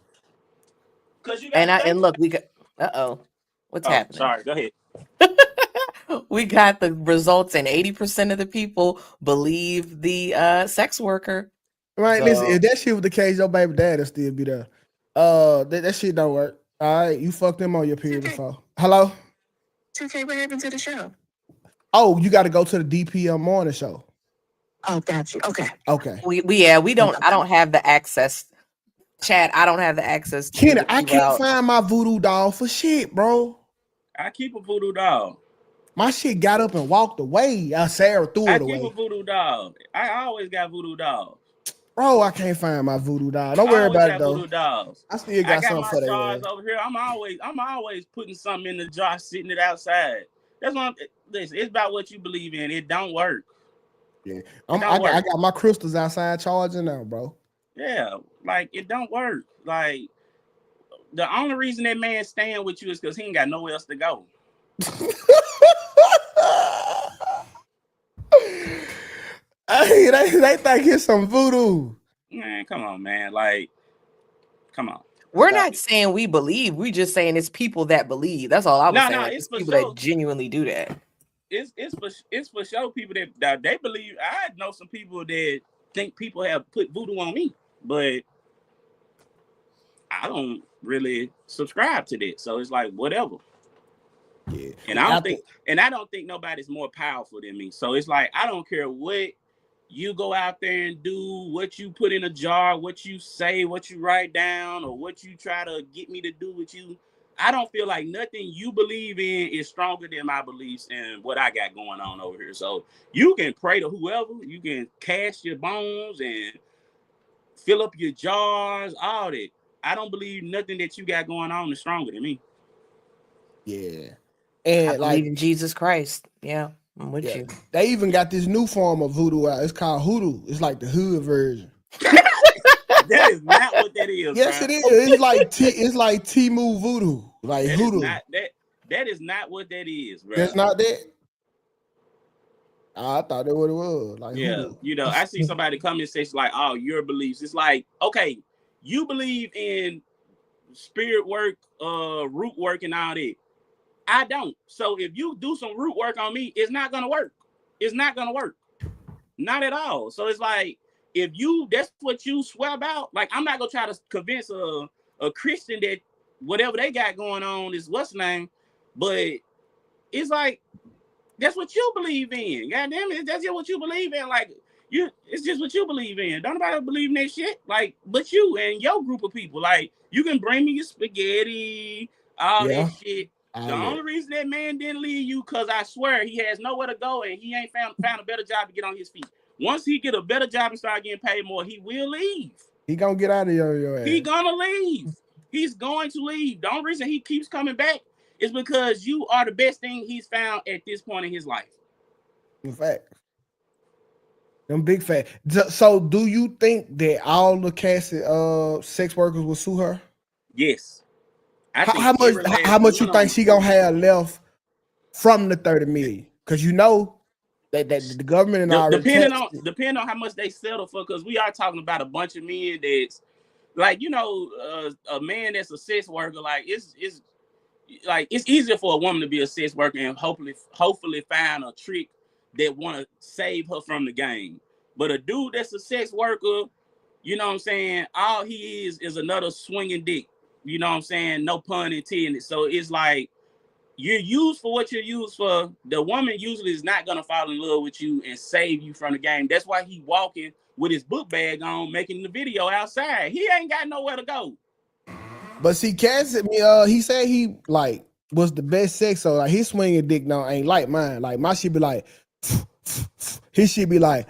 And look, we got. What's happening? Sorry, go ahead. We got the results, and 80% of the people believe the sex worker. Right. So, listen, if that shit was the case, your baby dad will still be there. That shit don't work. All right, you fucked them on your period before. Hello. 2K, what happened to the show? Oh, you got to go to the DPM morning show. Oh, got you. Okay. We don't. I don't have the access. Chad, I don't have the access. Kenny, I can't find my voodoo doll for shit, bro. I keep a voodoo doll. My shit got up and walked away. Sarah threw it away. I keep a voodoo doll. I always got voodoo dolls. Bro, I can't find my voodoo doll. Don't worry about it though. Voodoo dolls. I still got something for that. Jars over here. I'm always putting something in the jar, sitting it outside. That's what listen, it's about what you believe in. It don't work. Yeah, I got my crystals outside charging now, bro. Yeah, like it don't work. Like the only reason that man staying with you is because he ain't got nowhere else to go. Hey, they think it's some voodoo. Man, come on, man. Like, come on. We're not saying we believe. We're just saying it's people that believe. That's all I was saying. It's people that genuinely do that. It's for sure people that they believe. I know some people that think people have put voodoo on me, but I don't really subscribe to that. So it's like whatever. Yeah. And I don't think nobody's more powerful than me. So it's like I don't care what you go out there and do, what you put in a jar, what you say, what you write down, or what you try to get me to do with you. I don't feel like nothing you believe in is stronger than my beliefs and what I got going on over here. So you can pray to whoever, you can cast your bones and fill up your jars, all that. I don't believe nothing that you got going on is stronger than me. Yeah. I And believe like in Jesus Christ. Yeah, I'm with you. they even got this new form of voodoo out. It's called hoodoo. It's like the hood version. That is not what that is. Yes, bro. it is. It's like Timu voodoo. Like That hoodoo. that is not what that is, bro. That's not that. I thought that what it was. Like Yeah, hoodoo. you know, I see somebody come and say like, "Oh, your beliefs." It's like, okay, you believe in spirit work, root work, and all that. I don't. So if you do some root work on me, it's not gonna work. It's not gonna work. Not at all. So it's like, if that's what you swear about, like I'm not gonna try to convince a Christian that whatever they got going on is what's the name, but it's like that's what you believe in. God damn it, that's just what you believe in. Like it's just what you believe in. Don't nobody believe in that shit. Like, but you and your group of people. Like, you can bring me your spaghetti, all that shit. The only reason that man didn't leave you, because I swear he has nowhere to go and he ain't found a better job to get on his feet. Once he get a better job and start getting paid more, he will leave. He gonna get out of your ass. He gonna leave. He's going to leave. The only reason he keeps coming back is because you are the best thing he's found at this point in his life. In fact. Them big fat. So do you think that all the Cassie sex workers will sue her? Yes. How much you think she gonna have left from the 30 million? Because you know that the government and all depending on how much they settle for, because we are talking about a bunch of men that's like, you know, a man that's a sex worker, like it's easier for a woman to be a sex worker and hopefully find a trick that want to save her from the game. But a dude that's a sex worker, you know what I'm saying, all he is another swinging dick. You know what I'm saying? No pun intended. So it's like, you're used for what you're used for. The woman usually is not gonna fall in love with you and save you from the game. That's why he walking with his book bag on, making the video outside. He ain't got nowhere to go. But see, Cassie, he said he like was the best sex. So like his swinging dick now ain't like mine. Like my shit be like, his shit be like.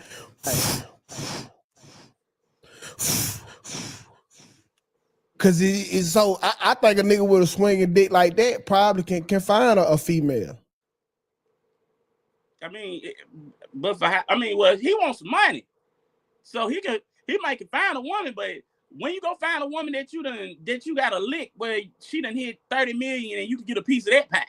Cause it's so I think a nigga with a swinging dick like that probably can find a female. I mean, well, he wants money, so he might find a woman. But when you go find a woman that you got a lick where she done hit 30 million and you can get a piece of that pie.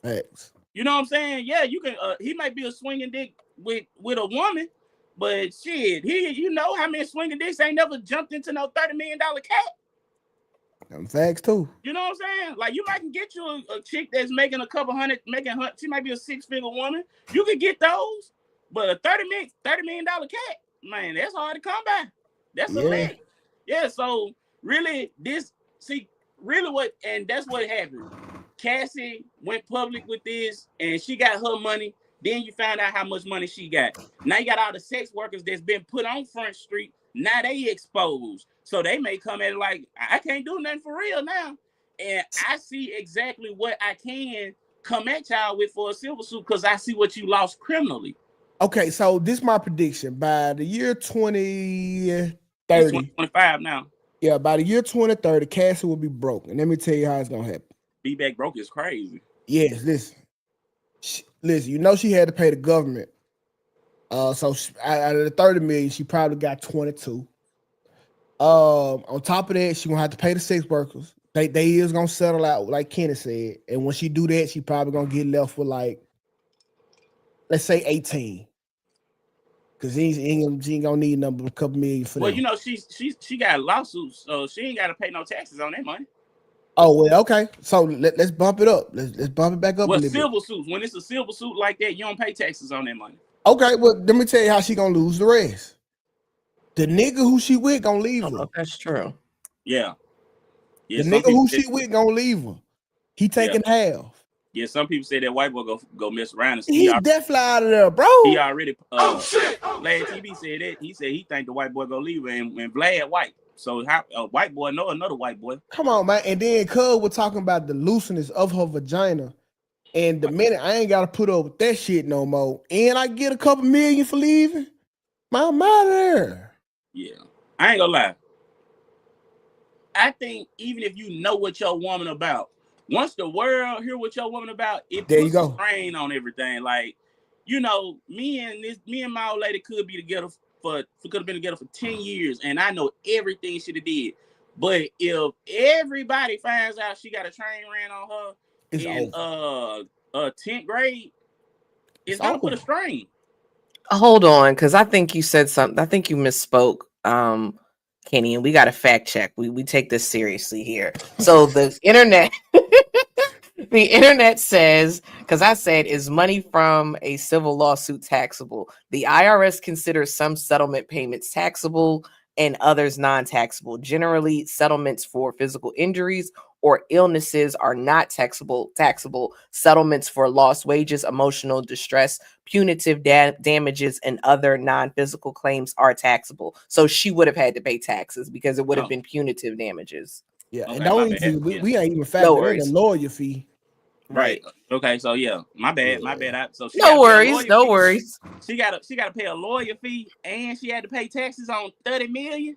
Facts. You know what I'm saying? Yeah, you can. He might be a swinging dick with a woman. But shit, you know how many swinging dicks ain't never jumped into no $30 million cat? Them facts too. You know what I'm saying? Like, you might can get you a chick that's making a couple hundred, she might be a 6-figure woman. You could get those, but a $30 million cat, man, that's hard to come by. That's a lick. Yeah, so really, that's what happened. Cassie went public with this, and she got her money. Then you find out how much money she got. Now you got all the sex workers that's been put on Front Street. Now they exposed. So they may come at it like, I can't do nothing for real now. And I see exactly what I can come at y'all with for a silver suit, because I see what you lost criminally. Okay, so this is my prediction. By the year 2030. 2025 now. Yeah, by the year 2030, Cassie will be broke. And let me tell you how it's going to happen. Be back broke is crazy. Yes, listen, you know she had to pay the government. So out of the 30 million, she probably got 22. On top of that, she gonna have to pay the sex workers. They is gonna settle out, like Kenny said. And when she do that, she probably gonna get left with like, let's say 18. Cause she ain't gonna need a couple million for that. Well, you know, she got lawsuits, so she ain't gotta pay no taxes on that money. Oh well, okay. So let's bump it up. Let's bump it back up. Well, silver suits. When it's a silver suit like that, you don't pay taxes on that money. Okay, well, let me tell you how she gonna lose the rest. The nigga who she with gonna leave her. That's true. Yeah. The nigga who she with gonna leave her. He taking half. Yeah, some people say that white boy go mess around. And he definitely out of there, bro. He already. Vlad TV said that. He said he think the white boy go leave her, and Vlad white. So how a white boy know another white boy? Come on, man. And then Cuz was talking about the looseness of her vagina. And the minute I ain't gotta put up with that shit no more, and I get a couple million for leaving, I'm out of there. Yeah, I ain't gonna lie. I think even if you know what your woman about, once the world hear what your woman about, it puts a strain on everything. Like, you know, me and my old lady could be together could have been together for 10 years, and I know everything she did. But if everybody finds out she got a train ran on her in 10th grade, it's gonna put a strain. Hold on, because I think you said something. I think you misspoke, Kenny, and we got to fact check. We take this seriously here. So the internet, the internet says, because I said, is money from a civil lawsuit taxable? The IRS considers some settlement payments taxable and others non-taxable. Generally, settlements for physical injuries or illnesses are not taxable. Settlements for lost wages, emotional distress, punitive damages, and other non-physical claims are taxable. So she would have had to pay taxes because it would have been punitive damages. Yeah, okay, and don't we ain't even factored in the lawyer fee. Right. Okay. So yeah, my bad. So she no worries. She got to pay a lawyer fee, and she had to pay taxes on 30 million.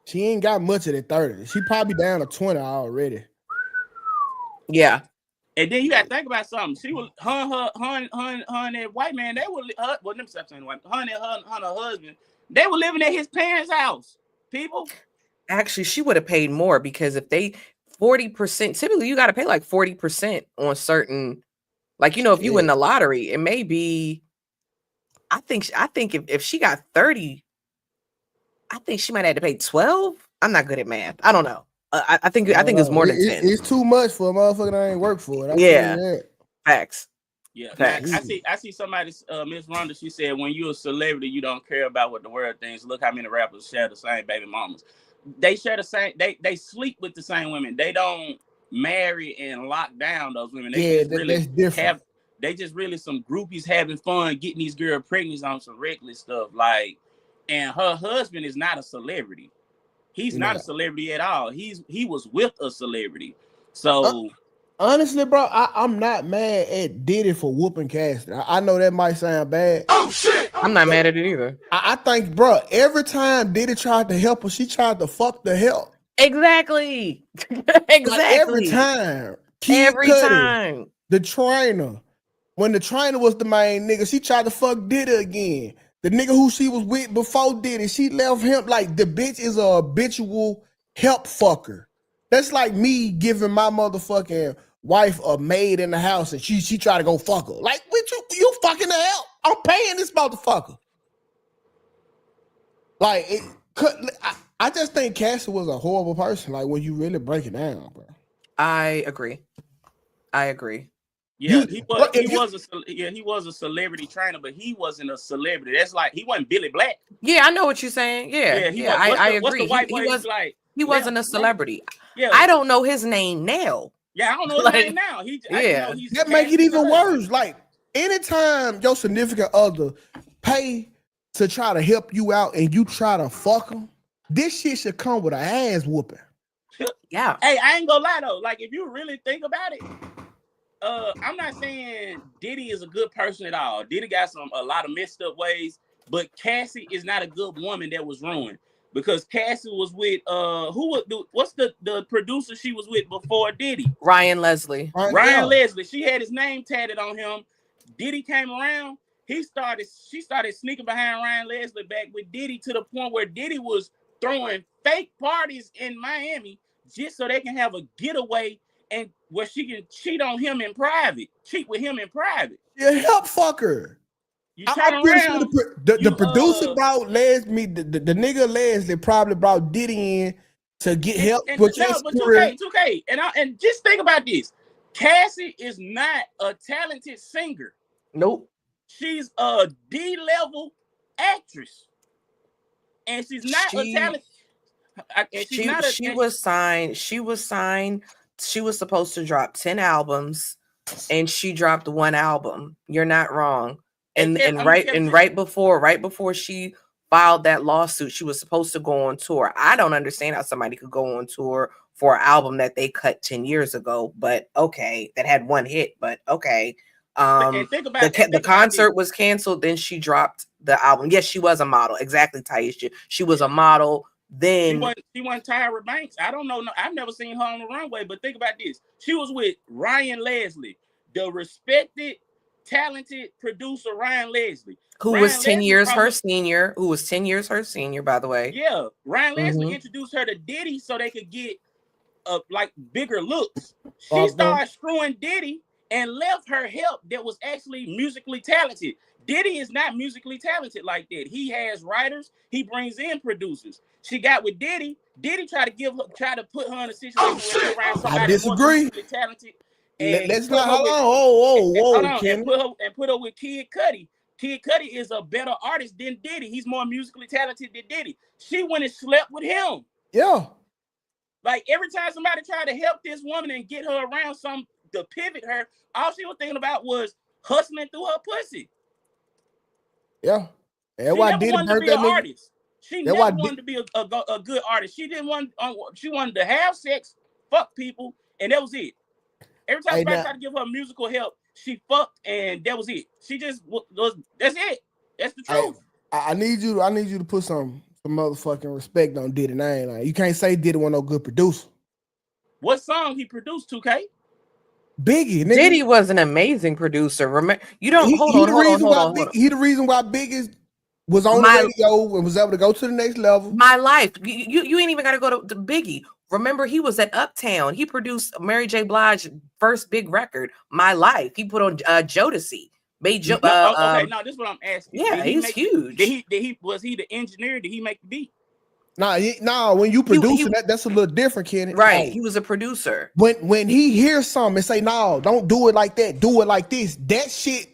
She ain't got much of the 30. She probably down to 20 already. Yeah. And then you got to think about something. She was her and that white man. They were well, them stuff saying white. Her and her husband. They were living at his parents' house. People. Actually, she would have paid more because if they 40%, typically you got to pay like 40% on certain, like, you know, if you win the lottery, it may be. I think if she got 30. I think she might have to pay 12. I'm not good at math. I don't know. I think it's more than 10. It's too much for a motherfucker that ain't work for it. Yeah. Facts. Yeah. Facts. I see somebody, Miss Rhonda, she said, when you're a celebrity, you don't care about what the world thinks. Look how many rappers share the same baby mamas. They share the same, they sleep with the same women. They don't marry and lock down those women. That's different. They just really some groupies having fun, getting these girls pregnant on some reckless stuff. Like, and her husband is not a celebrity. He's not a celebrity at all. He was with a celebrity. So honestly, bro, I'm not mad at Diddy for whooping Cassie. I know that might sound bad. Oh shit! I'm not mad at it either. I think, bro, every time Diddy tried to help her, she tried to fuck the help. Exactly. Like every time. Every time. The trainer. When the trainer was the main nigga, she tried to fuck Diddy again. The nigga who she was with before Diddy, she left him. Like, the bitch is a habitual help fucker. That's like me giving my motherfucking wife a maid in the house and she try to go fuck her. Like, you fucking the help. I'm paying this motherfucker. Like, I just think Cassie was a horrible person. Like, when you really break it down, bro. I agree. Yeah, he was a celebrity trainer, but he wasn't a celebrity. That's like, he wasn't Billy Black. Yeah, I know what you're saying. Yeah, I agree. What's the white boy like? He wasn't a celebrity. Yeah, I don't know his name now. Yeah, I don't know his name now. That make it even worse. Like, anytime your significant other pay to try to help you out and you try to fuck them, this shit should come with an ass whooping. Yeah. Hey, I ain't gonna lie though. Like, if you really think about it. I'm not saying Diddy is a good person at all. Diddy got a lot of messed up ways, but Cassie is not a good woman that was ruined because Cassie was with what's the producer she was with before Diddy? Ryan Leslie. Ryan Leslie. She had his name tatted on him. Diddy came around. She started sneaking behind Ryan Leslie back with Diddy to the point where Diddy was throwing fake parties in Miami just so they can have a getaway. And where she can cheat with him in private. Yeah, help fucker. I'm pretty sure the producer brought Leslie, the nigga Leslie probably brought Diddy in to get help with your career. 2K. And just think about this. Cassie is not a talented singer. Nope. She's a D-level actress. And she's not a talented. She was signed. She was supposed to drop 10 albums, and she dropped 1 album. You're not wrong. And right before she filed that lawsuit, she was supposed to go on tour. I don't understand how somebody could go on tour for an album that they cut 10 years ago, but okay, that had 1 hit, but okay. The concert was canceled, then she dropped the album. Yes, she was a model. Exactly, Taisha. She was a model. Then she wasn't Tyra Banks. I don't know. I've never seen her on the runway, but think about this. She was with Ryan Leslie, the respected, talented producer Ryan Leslie. Who was 10 years her senior, by the way. Yeah. Ryan Leslie introduced her to Diddy so they could get like bigger looks. She started screwing Diddy and left her help that was actually musically talented. Diddy is not musically talented like that. He has writers. He brings in producers. She got with Diddy. Diddy tried to put her in a situation where around somebody more musically talented. Let's not hold on. And put her with Kid Cudi. Kid Cudi is a better artist than Diddy. He's more musically talented than Diddy. She went and slept with him. Yeah. Like every time somebody tried to help this woman and get her around something to pivot her, all she was thinking about was hustling through her pussy. Yeah. And why Diddy wanted to be an artist. She never wanted to be a good artist. She didn't want. She wanted to have sex, fuck people, and that was it. Every time somebody tried to give her musical help, she fucked, and that was it. She just was. That's it. That's the truth. I need you to put some motherfucking respect on Diddy name. You can't say Diddy wasn't no good producer. What song he produced, 2K? Biggie. Nigga. Diddy was an amazing producer. Remember, you don't hold on. He the reason why Biggie was on the radio and was able to go to the next level. My Life. You ain't even got to go to Biggie. Remember, he was at Uptown. He produced Mary J. Blige's first big record, My Life. He put on Jodeci. Okay, no, this is what I'm asking. Yeah, he's huge. Was he the engineer? Did he make the beat? Nah, when you produce that's a little different, Kenny. Right, he was a producer. When he hears something and say, "No, don't do it like that. Do it like this." That shit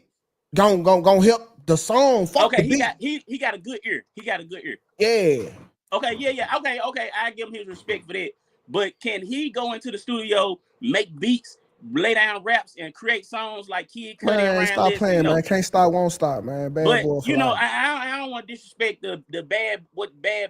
gon' help the song. He got a good ear. He got a good ear. Yeah. Okay, yeah. Okay. I give him his respect for that. But can he go into the studio, make beats, lay down raps, and create songs like Kid Cudi and Ryan stop Leslie, playing, man. Can't stop, won't stop, man. Bad boy. I don't want to disrespect the Bad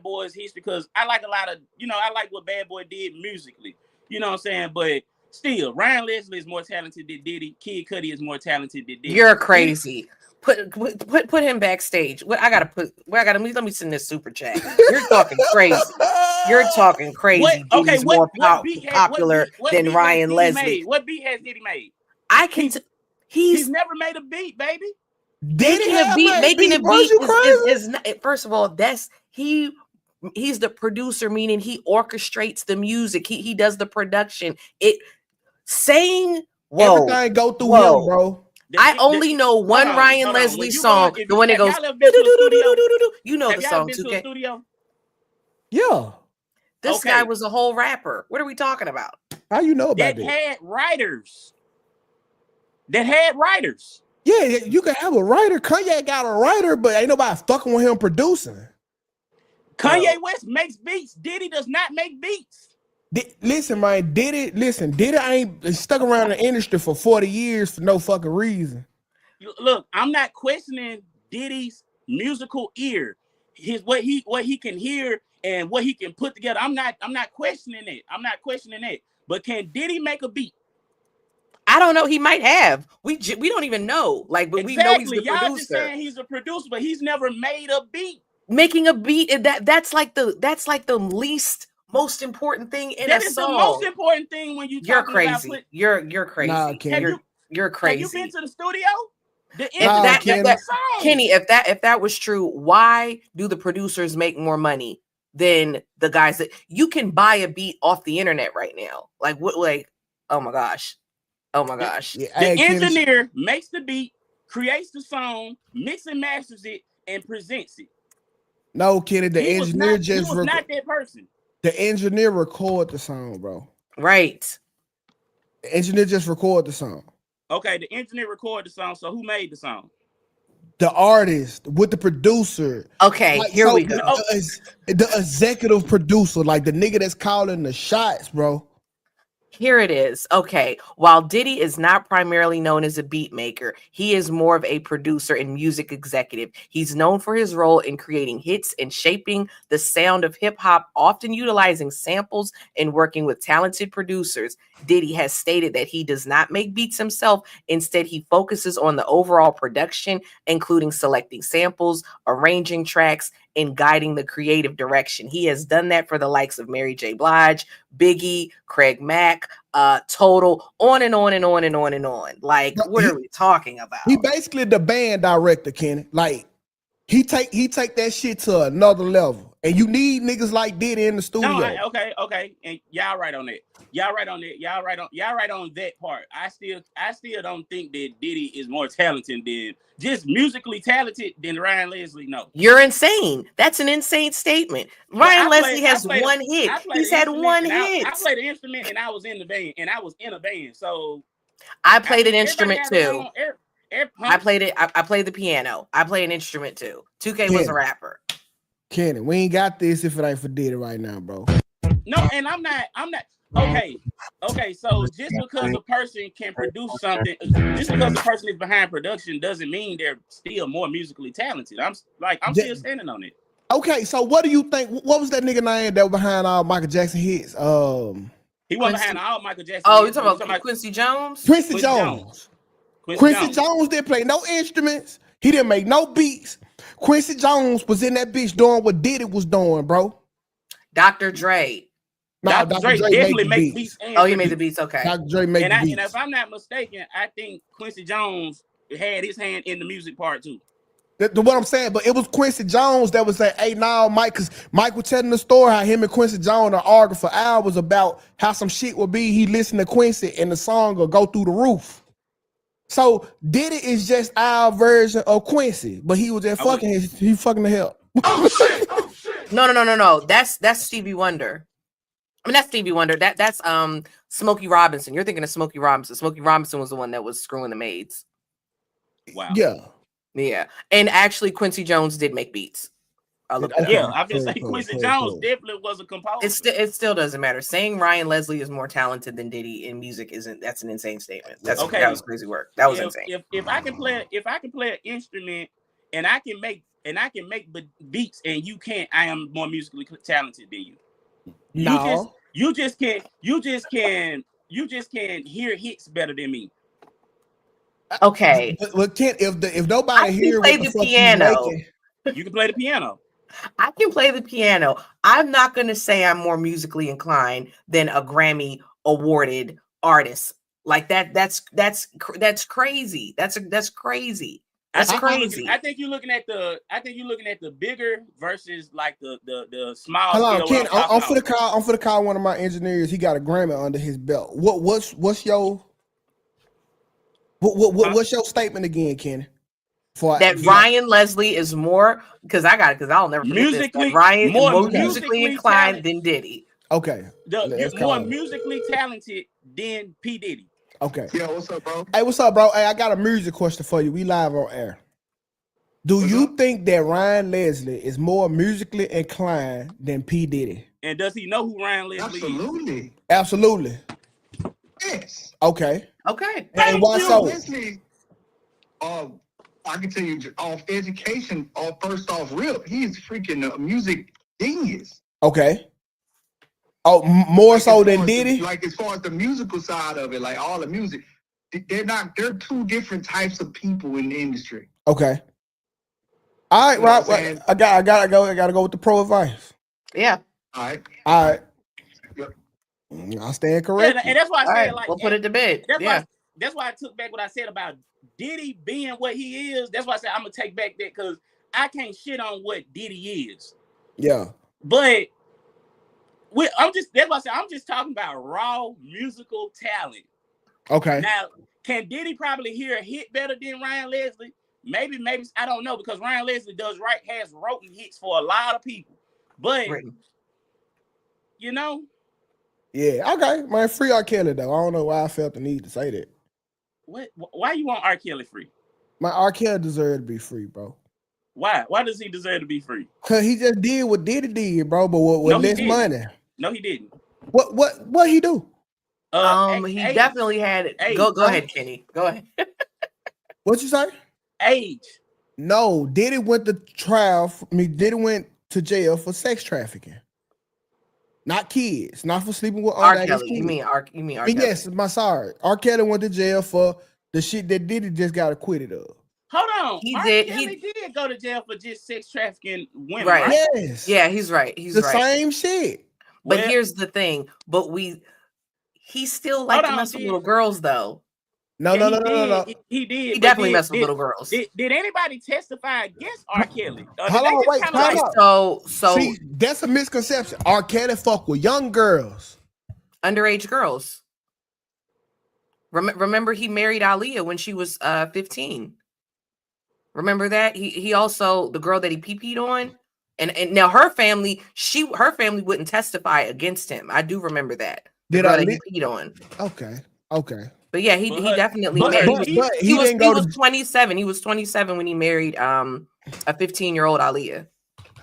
Boys history because I like a lot of, I like what Bad Boy did musically. You know what I'm saying? But still, Ryan Leslie is more talented than Diddy. Kid Cudi is more talented than Diddy. You're crazy. Put him backstage. Let me send this super chat. You're talking crazy. You're talking crazy. Diddy's more popular than Ryan Leslie. What beat has Diddy made? He's never made a beat, baby. Making a beat is not, first of all, he's the producer, meaning he orchestrates the music. He does the production. Everything go through him, bro. I only know one Ryan Leslie song, the one that goes, you know the song, 2K. Yeah. This guy was a whole rapper. What are we talking about? How you know about that? Had writers. That had writers. Yeah, you can have a writer. Kanye got a writer, but ain't nobody fucking with him producing. Kanye West makes beats. Diddy does not make beats. Listen, man, Diddy ain't stuck around the industry for 40 years for no fucking reason. Look, I'm not questioning Diddy's musical ear. What he can hear and what he can put together. I'm not questioning it. I'm not questioning it. But can Diddy make a beat? I don't know. He might have. We don't even know. But we know he's the Y'all producer. Just saying he's a producer, but he's never made a beat. Making a beat, that's like the least most important thing in that a is song. The most important thing when you're crazy. About you're crazy. Nah, you're crazy. Have you been to the studio? Kenny, if that was true, why do the producers make more money than the guys that you can buy a beat off the internet right now? Oh my gosh. The engineer makes the beat, creates the song, mix and masters it, and presents it. No, Kenny, the engineer he was not that person. The engineer record the song, bro. Right. The engineer just record the song. Okay, the engineer recorded the song. So who made the song? the artist with the producer. Okay, Like, here so we go. the executive producer, like the nigga that's calling the shots, bro. Here it is. Okay. While Diddy is not primarily known as a beat maker, he is more of a producer and music executive. He's known for his role in creating hits and shaping the sound of hip hop, often utilizing samples and working with talented producers. Diddy has stated that he does not make beats himself. Instead, he focuses on the overall production, including selecting samples, arranging tracks, and guiding the creative direction. He has done that for the likes of Mary J. Blige, Biggie, Craig Mack, Total, on and on and on and on and on. Like, what are we talking about? He basically the band director, Kenny. Like, he take that shit to another level. And you need niggas like Diddy in the studio. No, okay. And y'all right on that. Y'all right on that part. I still don't think that Diddy is more talented than just musically talented than Ryan Leslie. No. You're insane. That's an insane statement. Ryan Leslie has one hit. He's had one hit. I played an instrument and I was in the band and I was in a band. So I played an instrument too. I played it. I played the piano. I play an instrument too. 2K was a rapper. Kenny, we ain't got this if it ain't for Diddy right now, bro. No, and I'm not okay. So just because a person can produce something, just because a person is behind production doesn't mean they're still more musically talented. I'm still standing on it. Okay, so what do you think? What was that nigga name that was behind all Michael Jackson hits? He wasn't behind all Michael Jackson. Oh, you're talking about Quincy Jones? Quincy Jones didn't play no instruments. He didn't make no beats. Quincy Jones was in that bitch doing what Diddy was doing, bro. Dr. Dre. No, Dr. Dre definitely made beats. Oh, he made the beats. Okay. Dr. Dre made the beats. And if I'm not mistaken, I think Quincy Jones had his hand in the music part too. What I'm saying, but it was Quincy Jones that was saying, "Hey, now, Mike," because Mike was telling the story how him and Quincy Jones are arguing for hours about how some shit will be. He listened to Quincy and the song will go through the roof. So Diddy is just our version of Quincy, but he was just he fucking the hell. Oh shit! No. That's Stevie Wonder. I mean, that's Stevie Wonder. That's Smokey Robinson. You're thinking of Smokey Robinson. Smokey Robinson was the one that was screwing the maids. Wow. Yeah. And actually, Quincy Jones did make beats. I'm just saying Quincy Jones definitely was a composer. It still doesn't matter. Saying Ryan Leslie is more talented than Diddy in music that's an insane statement. That was crazy work. That was insane. If I can play an instrument and I can make beats and you can't, I am more musically talented than you. No. You just can't hear hits better than me. Okay. But if nobody here play the piano, you can play the piano. I can play the piano. I'm not going to say I'm more musically inclined than a Grammy awarded artist. Like that's crazy. That's crazy. That's crazy. I think you're looking at the bigger versus like the small. Hold on, Ken. I'm for the call one of my engineers. He got a Grammy under his belt. What's your statement again, Ken? Ryan Leslie is more because I'll never forget this. Ryan is more musically inclined than Diddy. Okay. More musically talented than P. Diddy. Okay. Yo, what's up, bro? Hey, what's up, bro? Hey, I got a music question for you. We live on air. Do you think that Ryan Leslie is more musically inclined than P. Diddy? And does he know who Ryan Leslie is? Absolutely. Yes. Okay. And why so? Leslie, I can tell you off education, first off, he's freaking a music genius. Okay. Oh, more so than Diddy? Like as far as the musical side of it, like all the music, they're two different types of people in the industry. Okay. All right, Rob. I gotta go with the pro advice. Yeah. All right. Yep. I stand correct. And that's why I said we'll put it to bed. That's why I took back what I said about Diddy being what he is. That's why I said I'm gonna take back that because I can't shit on what Diddy is. Yeah. But that's why I said I'm just talking about raw musical talent. Okay. Now, can Diddy probably hear a hit better than Ryan Leslie? Maybe I don't know because Ryan Leslie has written hits for a lot of people. But you know. Yeah, okay. Man, free R. Kelly though. I don't know why I felt the need to say that. What? Why you want R. Kelly free? My R. Kelly deserved to be free, bro. Why? Why does he deserve to be free? Cause he just did what Diddy did, bro, but with No, he less didn't. money. No, he didn't. What he do? He definitely had it. Go ahead, Kenny. Go ahead. What you say? Age. No, Diddy went to trial. Diddy went to jail for sex trafficking. Not kids, not for sleeping with R. underage Kelly. kids. You mean R. Kelly? Yes, sorry. R. Kelly went to jail for the shit that Diddy just got acquitted of. Hold on. He R. did go to jail for just sex trafficking women, right? right? Yes. Yeah, he's right. He's the right. same shit. But here's the thing. He still liked to mess with little girls, though. No. He did. He definitely messed with little girls. Did anybody testify against R. Kelly? So see, that's a misconception. R. Kelly fuck with young girls, underage girls. Remember, he married Aaliyah when she was 15. Remember that? He also, the girl that he pee-peed on, and now her family wouldn't testify against him. I do remember that. The girl that he peed on. Okay. But yeah, he definitely married. He was 27. He was 27 when he married a 15-year-old Aaliyah.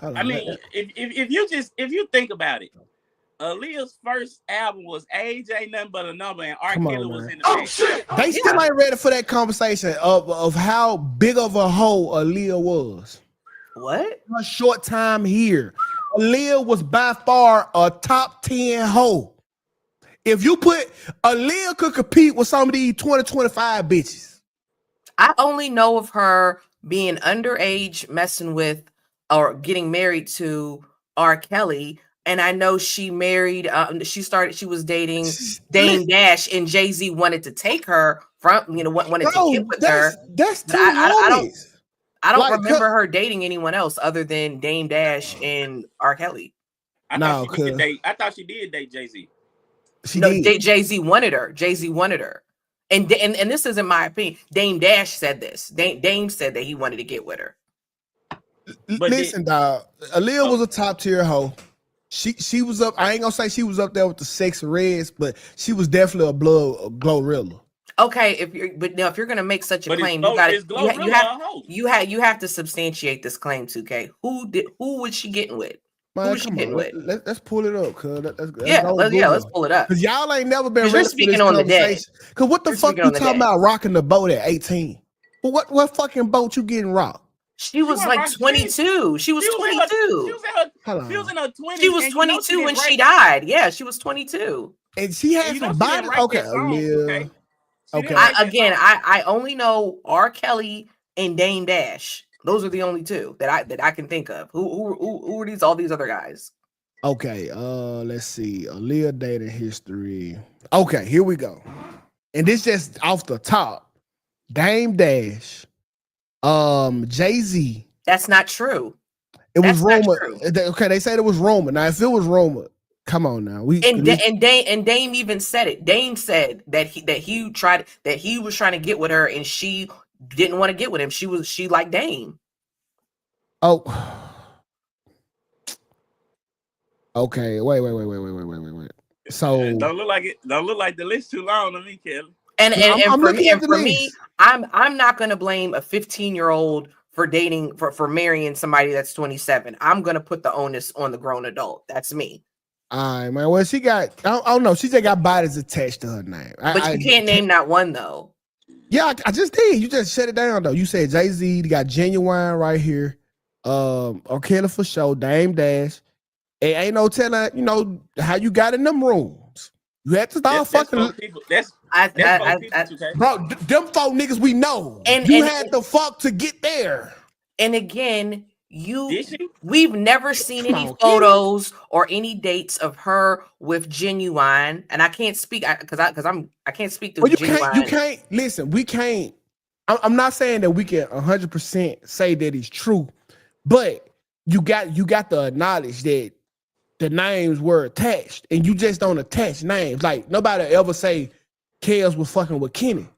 I mean, if you think about it, Aaliyah's first album was "Age Ain't Nothing But a Number," and R. Kelly was in the Oh shit! They still ain't ready for that conversation of how big of a hoe Aaliyah was. What? A short time here, Aaliyah was by far a top 10 hoe. If you put Aaliyah could compete with some of these 20-25 bitches. I only know of her being underage, messing with or getting married to R. Kelly. And I know she married, she was dating Dame Dash, and Jay-Z wanted to take her from, wanted to get with her. That's too I don't remember her dating anyone else other than Dame Dash and R. Kelly. I thought she did date Jay-Z. Jay-Z wanted her. Jay-Z wanted her. And this isn't my opinion. Dame Dash said this. Dame said that he wanted to get with her. But listen, dog, Aaliyah was a top tier hoe. She was up. I ain't gonna say she was up there with the Sexy Reds, but she was definitely a Glorilla. Okay, if you're gonna make such a claim, you have to substantiate this claim, 2K. Who was she getting with? Man, who was she getting with? Let's pull it up, cuz. Let's pull it up. Because y'all ain't never been ready for this on conversation. Because what the fuck you talking about rocking the boat at 18? But what fucking boat you getting rocked? She was like 22. She was 22. She was in her 20s. She was 22 when she died. Yeah, she was 22. And she had some body. Okay, Aaliyah. Okay. I only know R. Kelly and Dame Dash. Those are the only two that I can think of. Who are all these other guys? Okay, let's see. Aaliyah dating history. Okay, here we go. And this just off the top. Dame Dash. Jay-Z. That's not true. It was rumored. Okay, they said it was rumored. Now, if it was rumored, come on now. Dame even said it. Dame said that he was trying to get with her and she didn't want to get with him. She liked Dame. Oh. Okay. Wait. So don't look like it. Don't look like the list too long to me, Kelly. And for me, I'm not gonna blame a 15-year-old for dating for marrying somebody that's 27. I'm gonna put the onus on the grown adult. That's me. All right, man. Well, she got I don't know. She just got bodies attached to her name. But you can't name not one though. Yeah, I just did. You just shut it down though. You said Jay-Z, you got Genuine right here. R. Kelly for sure, Dame Dash. It ain't no telling, how you got in them rooms. You had to start fucking. Bro, them folk niggas we know. And you had to fuck to get there. And again, we've never seen any photos or any dates of her with Genuine, and I can't speak because I can't speak to Genuine. You can't listen. We can't. I'm not saying that we can 100% say that it's true, but you got to acknowledge that the names were attached, and you just don't attach names. Like nobody ever say Kels was fucking with Kenny.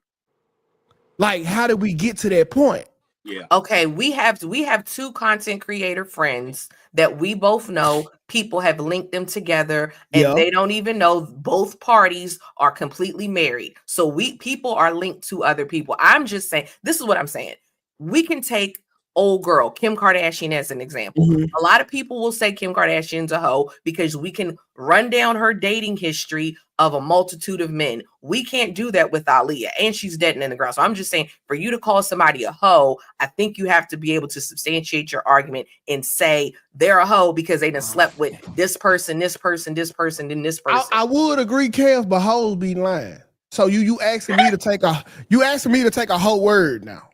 Like, how did we get to that point? Yeah. Okay, we have two content creator friends that we both know. People have linked them together, and they don't even know both parties are completely married. So people are linked to other people. I'm just saying, this is what I'm saying. we can take old girl Kim Kardashian as an example. A lot of people will say Kim Kardashian's a hoe because we can run down her dating history of a multitude of men. We can't do that with Aaliyah, and she's dead and in the ground. So I'm just saying, for you to call somebody a hoe, I think you have to be able to substantiate your argument and say they're a hoe because they done slept with this person, this person, this person, and this person. I would agree, Kev, but hoes be lying. So you asking me to take a whole word now.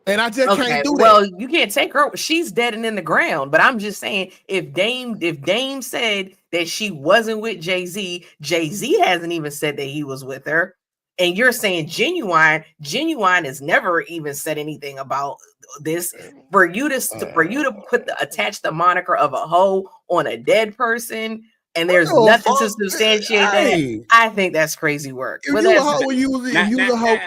And I just can't do that. Well, you can't take her. She's dead and in the ground. But I'm just saying, if Dame said that she wasn't with Jay-Z, Jay-Z hasn't even said that he was with her. And you're saying Genuine has never even said anything about this. For you to attach the moniker of a hoe on a dead person, and there's nothing to substantiate that, I think that's crazy work. If you a hoe,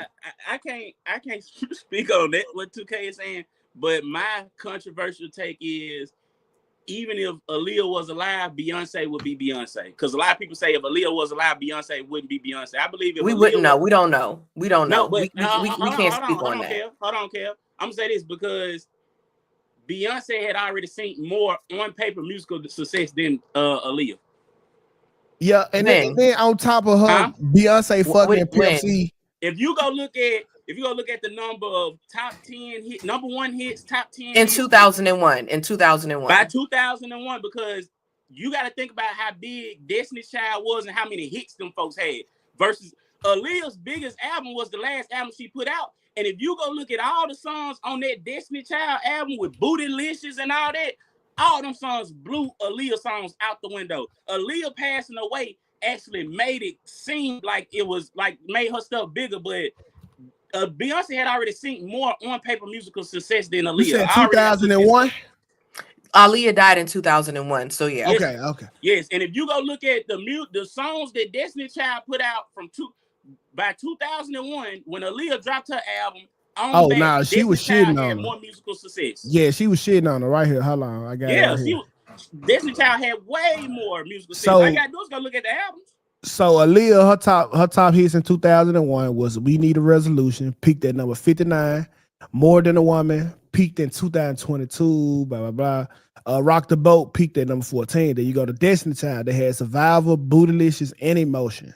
I can't speak on that, what 2K is saying, but my controversial take is, even if Aaliyah was alive, Beyonce would be Beyonce. Because a lot of people say if Aaliyah was alive, Beyonce wouldn't be Beyonce. I believe if we Aaliyah wouldn't know. We don't know. We don't know. But we can't speak on that. Hold on, Kev. I'm gonna say this because Beyonce had already seen more on paper musical success than Aaliyah. Yeah, and then on top of her, Beyonce fucking Pimp C. If you go look at the number of top 10 number one hits, top 10 in 2001. By 2001, because you got to think about how big Destiny's Child was and how many hits them folks had. Versus Aaliyah's biggest album was the last album she put out. And if you go look at all the songs on that Destiny Child album with Bootylicious and all that, all them songs blew Aaliyah songs out the window. Aaliyah passing away actually made it seem like it was like made her stuff bigger, but Beyonce had already seen more on paper musical success than Aaliyah. You said 2001? Aaliyah died in 2001, so yeah. Okay. Yes, and if you go look at the songs that Destiny Child put out by 2001, when Aaliyah dropped her album, she was shitting on her. More musical success. Yeah, she was shitting on her right here. Hold on, I got it. Right Destiny Child had way more musical success. All I gotta do is go look at the albums. So Aaliyah, her top hits in 2001 was "We Need a Resolution," peaked at number 59. "More Than a Woman" peaked in 2022. Blah blah blah. "Rock the Boat" peaked at number 14. Then you go to Destiny Child. They had "Survivor," "Bootylicious," and "Emotions."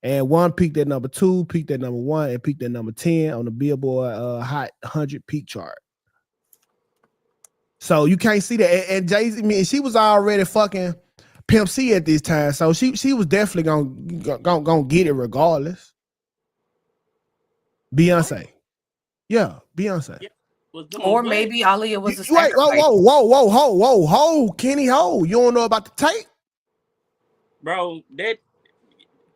And one peaked at number 2, peaked at number 1, and peaked at number 10 on the Billboard Hot 100 peak chart. So you can't see that. And Jay-Z, I mean, she was already fucking Pimp C at this time, so she was definitely gonna get it regardless. Beyonce, yeah, Beyonce. Yeah. Or maybe Aaliyah was a sacrifice. Whoa, Kenny Ho, you don't know about the tape, bro? That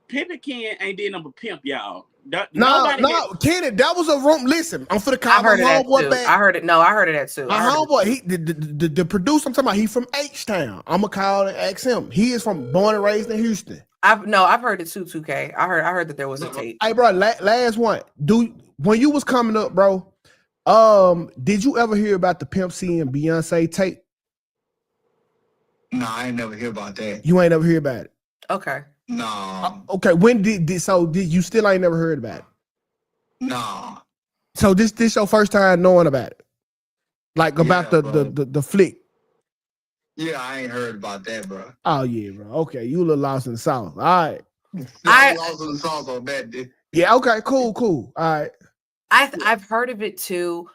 Pimpin' Ken ain't did number pimp, y'all. No, Kenny, that was a room. Listen, I'm for the call. I heard it too. I heard it. No, I heard it that too. My homeboy, the producer I'm talking about, he from H-Town. I'm gonna call and ask him. He is born and raised in Houston. I've heard it too, 2K. I heard that there was a tape. Hey, bro, last one. When you was coming up, bro, did you ever hear about the Pimp C and Beyonce tape? No, I ain't never hear about that. You ain't never hear about it? Okay. No. Okay, when did you still ain't never heard about it? No. So this your first time knowing about it? Like about the flick? Yeah, I ain't heard about that, bro. Oh yeah, bro. Okay, you a little lost in the sauce. All right. I lost in the sauce on that, dude. Yeah, okay, cool. All right. I've heard of it too.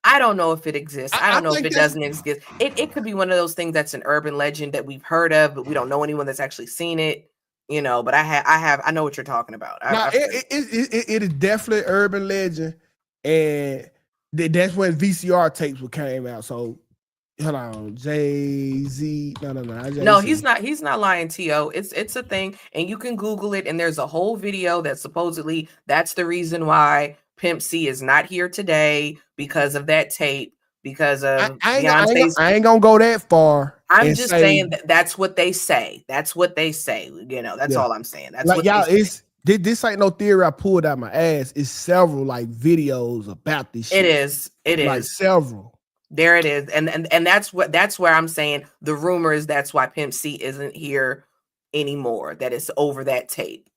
I don't know if it exists. I don't know if it doesn't exist. It could be one of those things that's an urban legend that we've heard of, but we don't know anyone that's actually seen it. You know, but I know what you're talking about. It is definitely urban legend, and that's when VCR tapes came out. So hold on, Jay-Z. No, he's not lying, T.O. It's a thing, and you can Google it, and there's a whole video that supposedly that's the reason why Pimp C is not here today because of that tape. Because of Beyonce's, I ain't gonna go that far. I'm just saying that's what they say. That's what they say. You know, that's all I'm saying. That's like what y'all. This ain't no theory I pulled out my ass. It's several like videos about this shit. It is like several. There it is, and that's where I'm saying the rumor is that's why Pimp C isn't here anymore. That it's over that tape.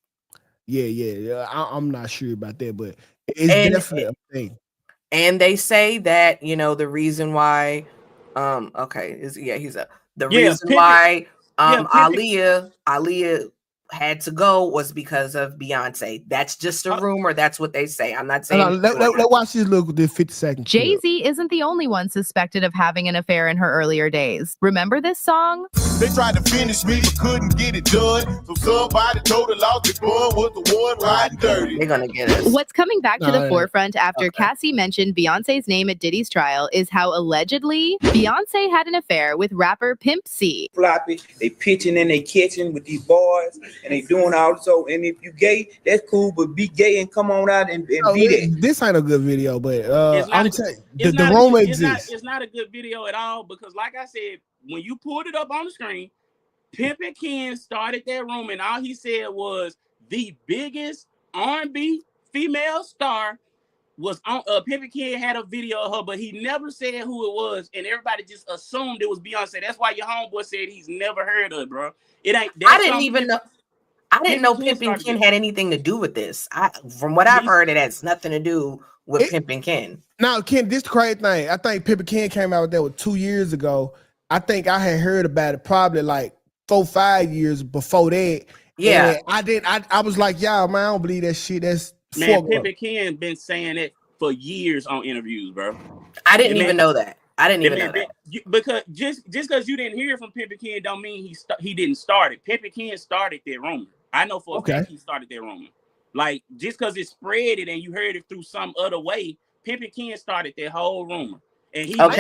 Yeah. I'm not sure about that, but it's definitely a thing. And they say that, the reason why, the reason why Aaliyah had to go was because of Beyonce. That's just a rumor. That's what they say. I'm not saying. Let's watch this look with this 50-second. Jay-Z isn't the only one suspected of having an affair in her earlier days. Remember this song? They tried to finish me, but couldn't get it done. So somebody told the law that boy was the one riding dirty. They're gonna get us. What's coming back to the forefront after Cassie mentioned Beyonce's name at Diddy's trial is how allegedly Beyonce had an affair with rapper Pimp C. Floppy, they pitching in their kitchen with these boys, and they doing all so. And if you gay, that's cool, but be gay and come on out and be there. This ain't a good video, but I'm telling you, the rumor exists. It's not a good video at all because, like I said, when you pulled it up on the screen, Pimpin' Ken started that room, and all he said was the biggest R&B female star was on. Pimpin' Ken had a video of her, but he never said who it was, and everybody just assumed it was Beyonce. That's why your homeboy said he's never heard of it, bro. It ain't. I didn't even know. I didn't know Pimpin' Ken had anything to do with this. From what I've heard, it has nothing to do with Pimpin' Ken. Now, Ken, this the crazy thing. I think Pimpin' Ken came out with that 2 years ago. I think I had heard about it probably like 4-5 years before that. Yeah, and I was like, y'all, man, I don't believe that shit. That's Pimpin' Ken been saying it for years on interviews, bro. I didn't even know that. I didn't even know that. Because just because you didn't hear from Pimpin' Ken don't mean he didn't start it. Pimpin' Ken started that rumor. I know for a fact he started that rumor. Like, just because it spread it and you heard it through some other way, Pimpin' Ken started that whole rumor. And he bro. I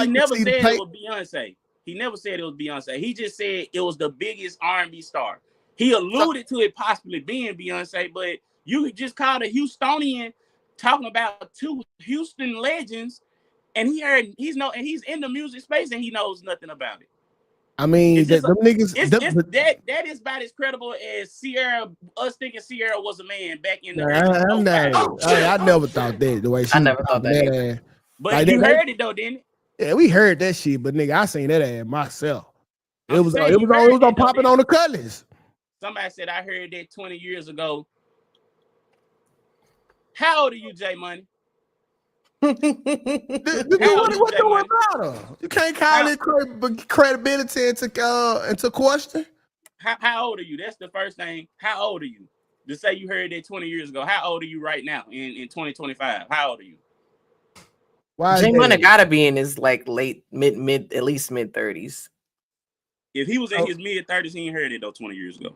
he never said it was Beyonce. He never said it was Beyonce. He just said it was the biggest R&B star. He alluded to it possibly being Beyonce, but you just called a Houstonian talking about two Houston legends, and he's in the music space and he knows nothing about it. I mean, them niggas. That is about as credible as us thinking Sierra was a man back in the. I never thought that the way she. I never thought that. But like, you heard it though, didn't it? Yeah, we heard that shit, but nigga, I seen that ass myself. It was on popping on the Cutlass. Somebody said I heard that 20 years ago. How old are you, J Money? What about her? You can't call it credibility into question. How old are you? That's the first thing. How old are you? To say you heard that 20 years ago. How old are you right now in 2025? How old are you? J Money gotta be in his like mid at least mid 30s. If he was in his mid 30s, he ain't heard it though 20 years ago.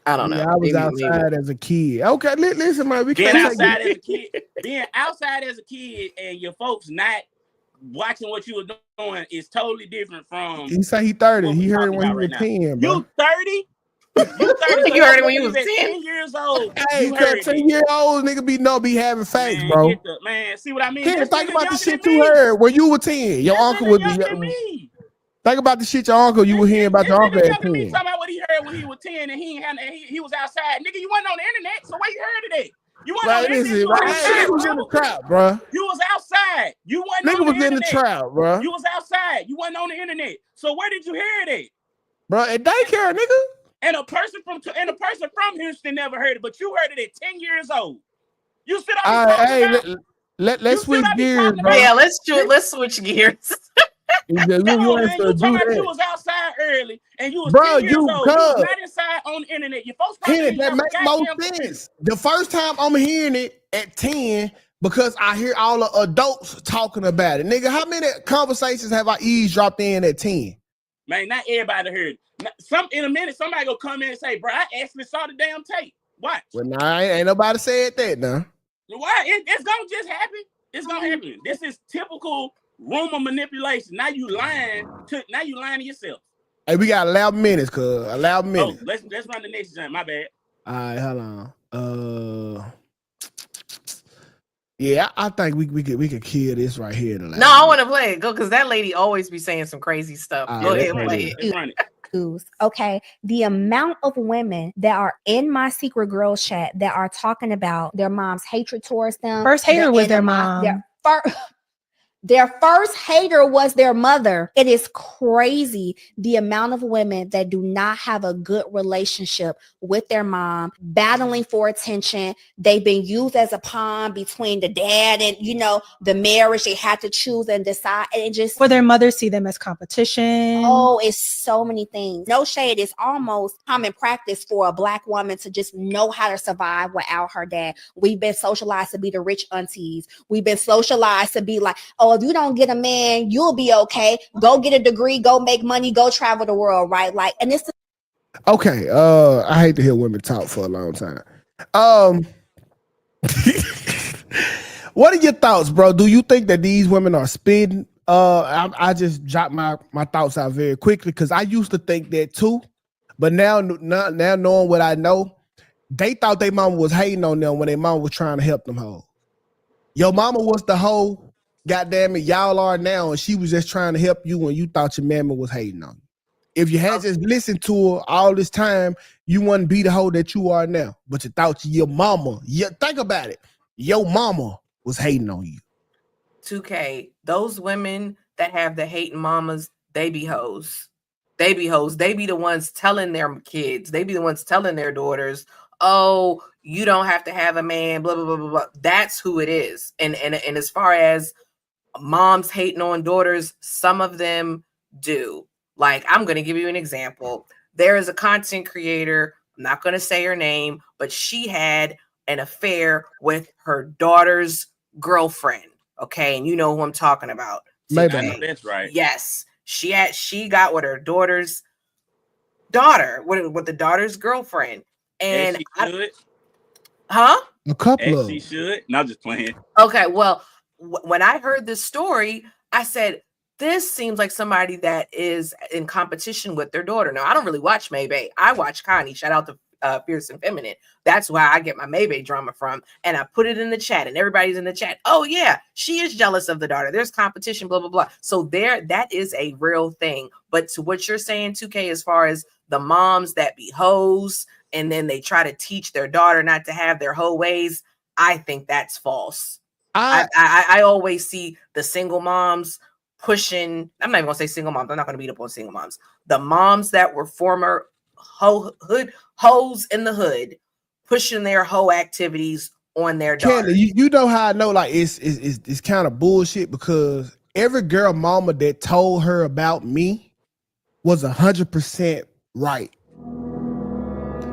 I don't know. I was outside as a kid. Okay, listen, man. Being outside as a kid and your folks not watching what you were doing is totally different from. He said he 30. He heard it when he was 10. Bro. You 30? You 30? You heard it when you was 10 years old. Hey, 10-year-old nigga be having facts, bro. Man, see what I mean? Ken, think about the shit you heard when you were 10. Your uncle would be. Think about the shit your uncle you were hearing about your uncle at 10. Talking about what he heard when he was 10 and he was outside. Nigga, you wasn't on the internet, so where you heard it at? You wasn't on the internet. He was in the trap, bro. You was outside. You wasn't nigga on the was in the trap, bro. You was outside. You wasn't on the internet. So where did you hear it at? Bro, at daycare, nigga. And a person from Houston never heard it, but you heard it at 10 years old. You sit on let's switch gears, bro. Yeah, let's switch gears. You was outside early and you was 10 years old. You was not inside on the internet. Your folks that makes more sense. The first time I'm hearing it at 10 because I hear all the adults talking about it. Nigga, how many conversations have I eavesdropped in at 10? Man, not everybody heard it. In a minute, somebody gonna come in and say, bro, I actually saw the damn tape. Watch. Well, nah, ain't nobody said that now. Why? It's gonna just happen. It's gonna happen. This is typical rumor manipulation. Now you lying to yourself. Hey, we got 11 minutes, cuz. 11 minutes. Let's run the next jump. My bad. All right, hold on. Yeah, I think we could kill this right here. No, I want to play it. Go, because that lady always be saying some crazy stuff. Go ahead, play it. Okay, the amount of women that are in my secret girls chat that are talking about their mom's hatred towards them. First hater was their mom. Their first hater was their mother. It is crazy the amount of women that do not have a good relationship with their mom, battling for attention. They've been used as a pawn between the dad and, the marriage. They had to choose and decide. And it just... Or their mothers see them as competition. Oh, it's so many things. No shade. It's almost common practice for a Black woman to just know how to survive without her dad. We've been socialized to be the rich aunties. We've been socialized to be like, oh, if you don't get a man, you'll be okay. Go get a degree, go make money, go travel the world, right? Like, and it's... Okay, I hate to hear women talk for a long time. What are your thoughts, bro? Do you think that these women are spitting? I just jot my thoughts out very quickly because I used to think that too, but now knowing what I know, they thought their mama was hating on them when their mama was trying to help them hoe. Your mama was the hoe, goddamn it, y'all are now, and she was just trying to help you when you thought your mama was hating on you. If you had just listened to her all this time, you wouldn't be the hoe that you are now. But you thought your mama, think about it, your mama was hating on you. 2K, those women that have the hating mamas, they be hoes. They be hoes. They be the ones telling their kids. They be the ones telling their daughters, oh, you don't have to have a man, blah, blah, blah, blah, blah. That's who it is. And as far as moms hating on daughters, some of them do. Like, I'm going to give you an example. There is a content creator, I'm not going to say her name, but she had an affair with her daughter's girlfriend. Okay, and you know who I'm talking about. Maybe. That's right. Yes, she got with her daughter's daughter, with the daughter's girlfriend, and she should. Huh? A couple of she should. Not just playing. Okay, well, when I heard this story, I said, this seems like somebody that is in competition with their daughter. Now, I don't really watch Maybay. I watch Connie. Shout out to Fierce and Feminine. That's where I get my Maybay drama from. And I put it in the chat, and everybody's in the chat. Oh, yeah, she is jealous of the daughter. There's competition, blah, blah, blah. So that is a real thing. But to what you're saying, 2K, as far as the moms that be hoes, and then they try to teach their daughter not to have their hoe ways, I think that's false. I always see the single moms pushing. I'm not even gonna say single moms. I'm not gonna beat up on single moms. The moms that were former hoes in the hood, pushing their hoe activities on their daughter. Candy, you know how I know like it's kind of bullshit because every girl mama that told her about me was 100% right.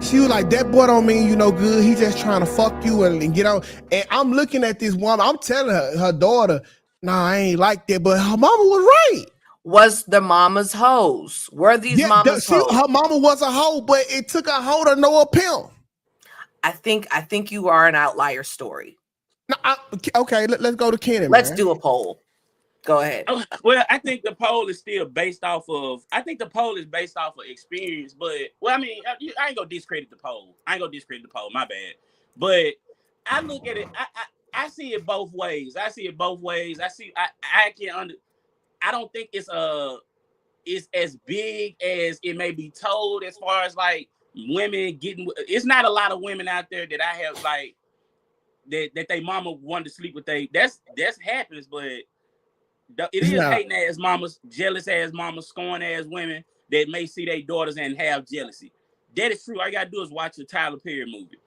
She was like, that boy don't mean you no good. He just trying to fuck you and get on. And I'm looking at this woman. I'm telling her daughter, nah, I ain't like that. But her mama was right. Was the mama's hoes? Were these mamas hoes? Her mama was a hoe, but it took a hoe to know a pimp. I think you are an outlier story. No, okay, let's go to Kenny. Let's do a poll. Go ahead. Well, I think the poll is still based off of. I think the poll is based off of experience, but I mean, I ain't gonna discredit the poll. My bad. But I look at it. I see it both ways. I don't think it's as big as it may be told as far as like women getting. It's not a lot of women out there that I have like that they mama wanted to sleep with. That's happens, but it is hating ass mamas, jealous ass mamas, scorn ass women that may see their daughters and have jealousy. That is true. All you gotta do is watch the Tyler Perry movie.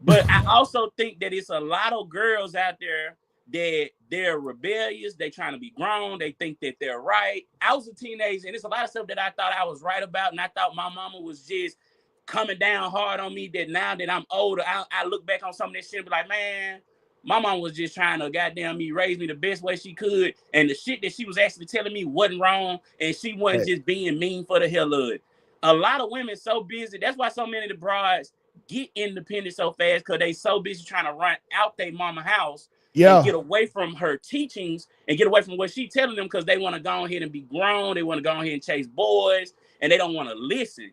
But I also think that it's a lot of girls out there that they're rebellious. They trying to be grown. They think that they're right. I was a teenager, and it's a lot of stuff that I thought I was right about, and I thought my mama was just coming down hard on me. That now that I'm older, I look back on some of that shit and be like, man, my mom was just trying to goddamn me raise me the best way she could, and the shit that she was actually telling me wasn't wrong, and she wasn't just being mean for the hell of it. A lot of women so busy. That's why so many of the brides get independent so fast, because they so busy trying to run out their mama house and get away from her teachings and get away from what she telling them, because they want to go ahead and be grown. They want to go ahead and chase boys, and they don't want to listen.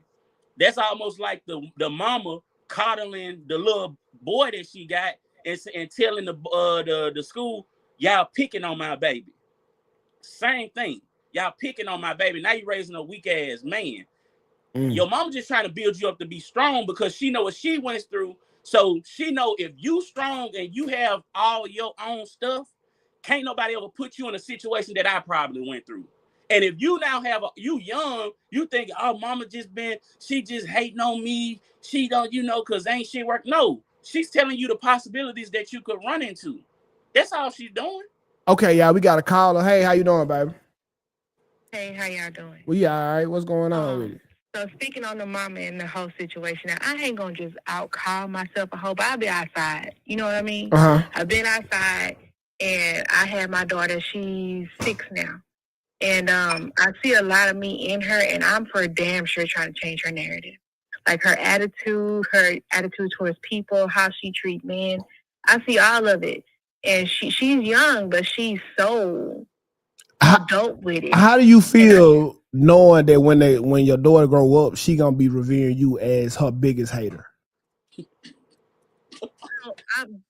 That's almost like the mama coddling the little boy that she got and telling the school, y'all picking on my baby. Same thing. Y'all picking on my baby. Now you raising a weak ass man. Your mama just trying to build you up to be strong, because she know what she went through. So she know if you strong and you have all your own stuff, can't nobody ever put you in a situation that I probably went through. And if you now you young, you think, oh, mama she just hating on me. She don't, cause ain't shit work. No, she's telling you the possibilities that you could run into. That's all she's doing. Okay, y'all, we got a caller. Hey, how you doing, baby? Hey, how y'all doing? We all right. What's going on with you? So speaking on the mama and the whole situation, now, I ain't gonna just out-call myself a hoe, but I'll be outside. You know what I mean? I've been outside, and I had my daughter. She's 6 now. And I see a lot of me in her, and I'm for damn sure trying to change her narrative. Like her attitude towards people, how she treats men. I see all of it. And she's young, but she's so adult with it. How do you feel knowing that when your daughter grow up, she gonna be revering you as her biggest hater?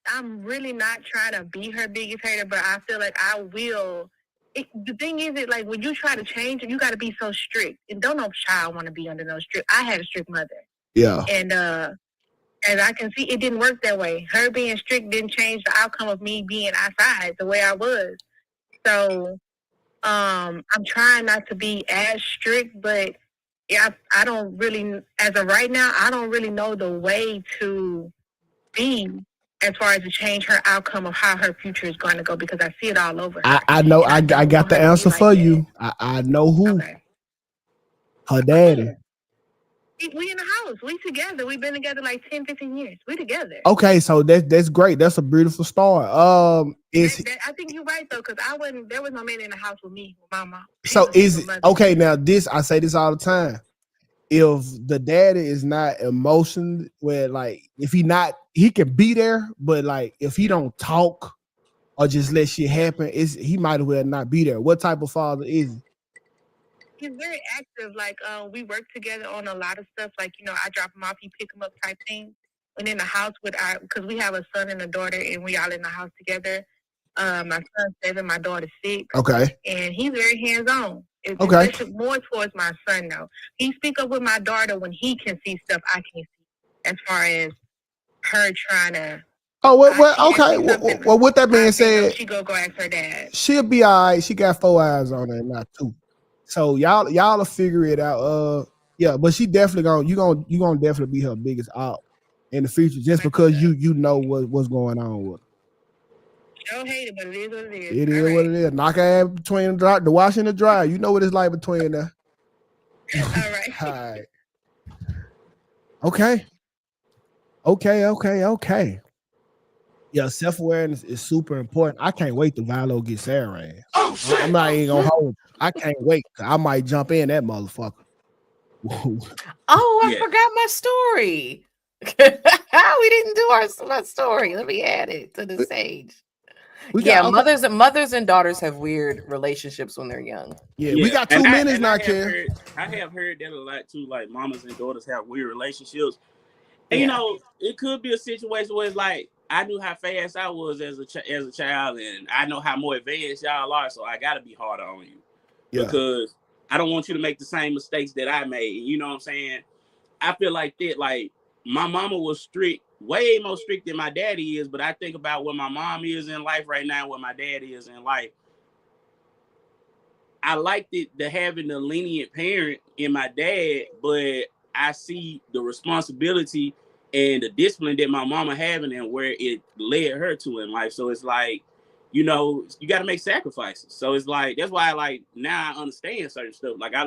I'm really not trying to be her biggest hater, but I feel like I will. The thing is, like when you try to change it, you got to be so strict. And don't no child want to be under no strict. I had a strict mother. Yeah. And as I can see, it didn't work that way. Her being strict didn't change the outcome of me being outside the way I was. So I'm trying not to be as strict, but yeah, I don't really, as of right now, I don't really know the way to be as far as to change her outcome of how her future is going to go, because I see it all over her. I know. I got the answer for you. I know who. Okay. Her daddy. We in the house. We together. We've been together like 10, 15 years. We together. Okay, so that's great. That's a beautiful start. I think you're right though, because there was no man in the house with me, with my mom. So is it okay? Now I say this all the time. If the daddy is not emotional, where like if he can be there, but like if he don't talk or just let shit happen, he might as well not be there. What type of father is he? He's very active. Like we work together on a lot of stuff. Like I drop him off, he pick him up, type thing. And in the house because we have a son and a daughter, and we all in the house together. My son's 7, my daughter's 6. Okay. And he's very hands on. Okay. Especially more towards my son though. He speak up with my daughter when he can see stuff I can't see. As far as her trying to. Oh well, okay. Well, with that being said, she go ask her dad. She'll be all right. She got 4 eyes on her, not 2. So y'all will figure it out. Yeah, but she definitely you gonna definitely be her biggest out in the future, just because you know what's going on with her. Don't hate it, but it is what it is. It is what it is. Knock her ass between the wash and the dry. You know what it's like between them. All right. All right. Okay. Yeah, self-awareness is super important. I can't wait till Valo gets Sarah ass. Oh, shit. I'm not even gonna hold you. I can't wait. I might jump in that motherfucker. Oh, I forgot my story. We didn't do my story. Let me add it to the stage. Mothers and daughters have weird relationships when they're young. Yeah. We got 2 minutes now, Kim. I have heard that a lot too. Like mamas and daughters have weird relationships, and it could be a situation where it's like I knew how fast I was as a child, and I know how more advanced y'all are, so I gotta be harder on you because I don't want you to make the same mistakes that I made. You know what I'm saying? I feel like that. Like my mama was strict. Way more strict than my daddy is, but I think about what my mom is in life right now, what my dad is in life. I liked it to having a lenient parent in my dad, but I see the responsibility and the discipline that my mama having and where it led her to in life. So it's like, you got to make sacrifices. So it's like, that's why now I understand certain stuff. Like I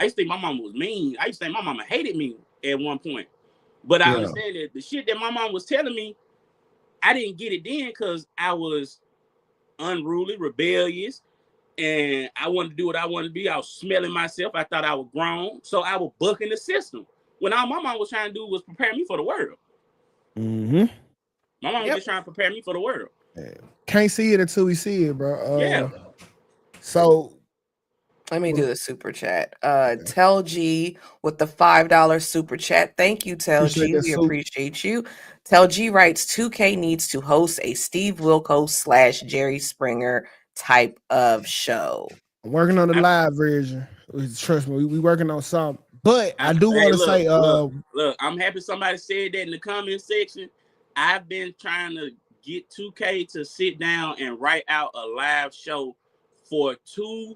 used to think my mama was mean. I used to think my mama hated me at one point. But I understand that the shit that my mom was telling me, I didn't get it then because I was unruly, rebellious, and I wanted to do what I wanted to be. I was smelling myself. I thought I was grown. So I was bucking the system. When all my mom was trying to do was prepare me for the world. Mm-hmm. My mom was just trying to prepare me for the world. Can't see it until we see it, bro. So let me do the super chat. Tell G with the $5 super chat. Thank you, Tell G. We appreciate you. Tell G writes 2K needs to host a Steve Wilkos / Jerry Springer type of show. I'm working on the live version. Trust me, we working on something. But I do want to say, look, I'm happy somebody said that in the comment section. I've been trying to get 2K to sit down and write out a live show for 2+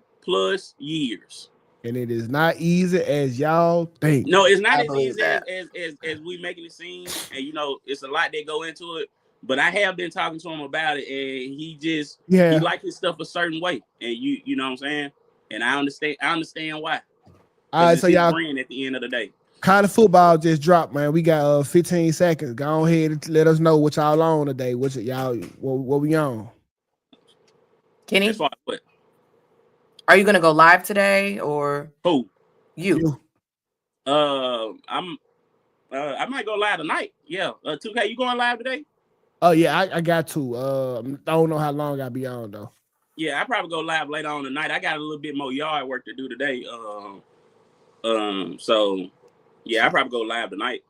years. And it is not easy as y'all think. No, it's not as easy as we making it seem. And you know, it's a lot that go into it. But I have been talking to him about it, and he just he like his stuff a certain way. And you know what I'm saying? And I understand why. All right, so y'all brand at the end of the day. College football just dropped, man. We got 15 seconds. Go ahead and let us know what y'all on today. What we on? Kenny? As far as what? Are you gonna go live today or who? You. I might go live tonight. Yeah. 2K, you going live today? Oh yeah, I got to. I don't know how long I'll be on though. Yeah, I probably go live later on tonight. I got a little bit more yard work to do today. So yeah, I probably go live tonight.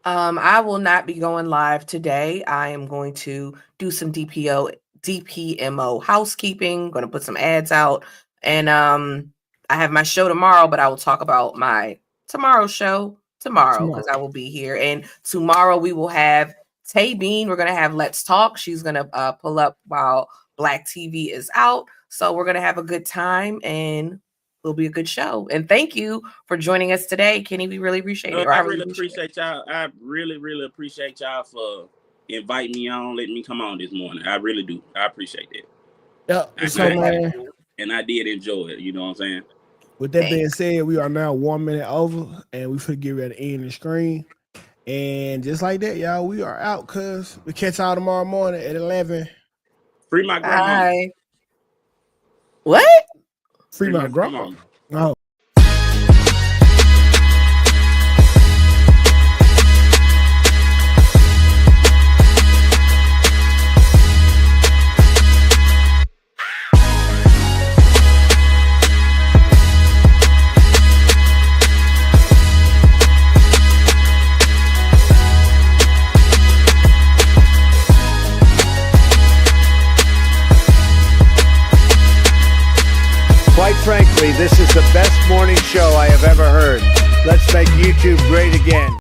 I will not be going live today. I am going to do some DPMO housekeeping, going to put some ads out, and I have my show tomorrow, but I will talk about my tomorrow show tomorrow because I will be here. And tomorrow we will have Tay Bean. We're going to have Let's Talk. She's going to pull up while Black TV is out. So we're going to have a good time and it'll be a good show. And thank you for joining us today, Kenny. We really appreciate it. I really appreciate y'all. I really, really appreciate y'all for inviting me on, letting me come on this morning. I really do. I appreciate that. Yep. And I did enjoy it. You know what I'm saying? With that being said, we are now 1 minute over, and we finna get ready to end the screen. And just like that, y'all, we are out, cuz we catch y'all tomorrow morning at 11. Free my grandma. Bye. What? Free my grandma. Oh. Quite frankly, this is the best morning show I have ever heard. Let's make YouTube great again.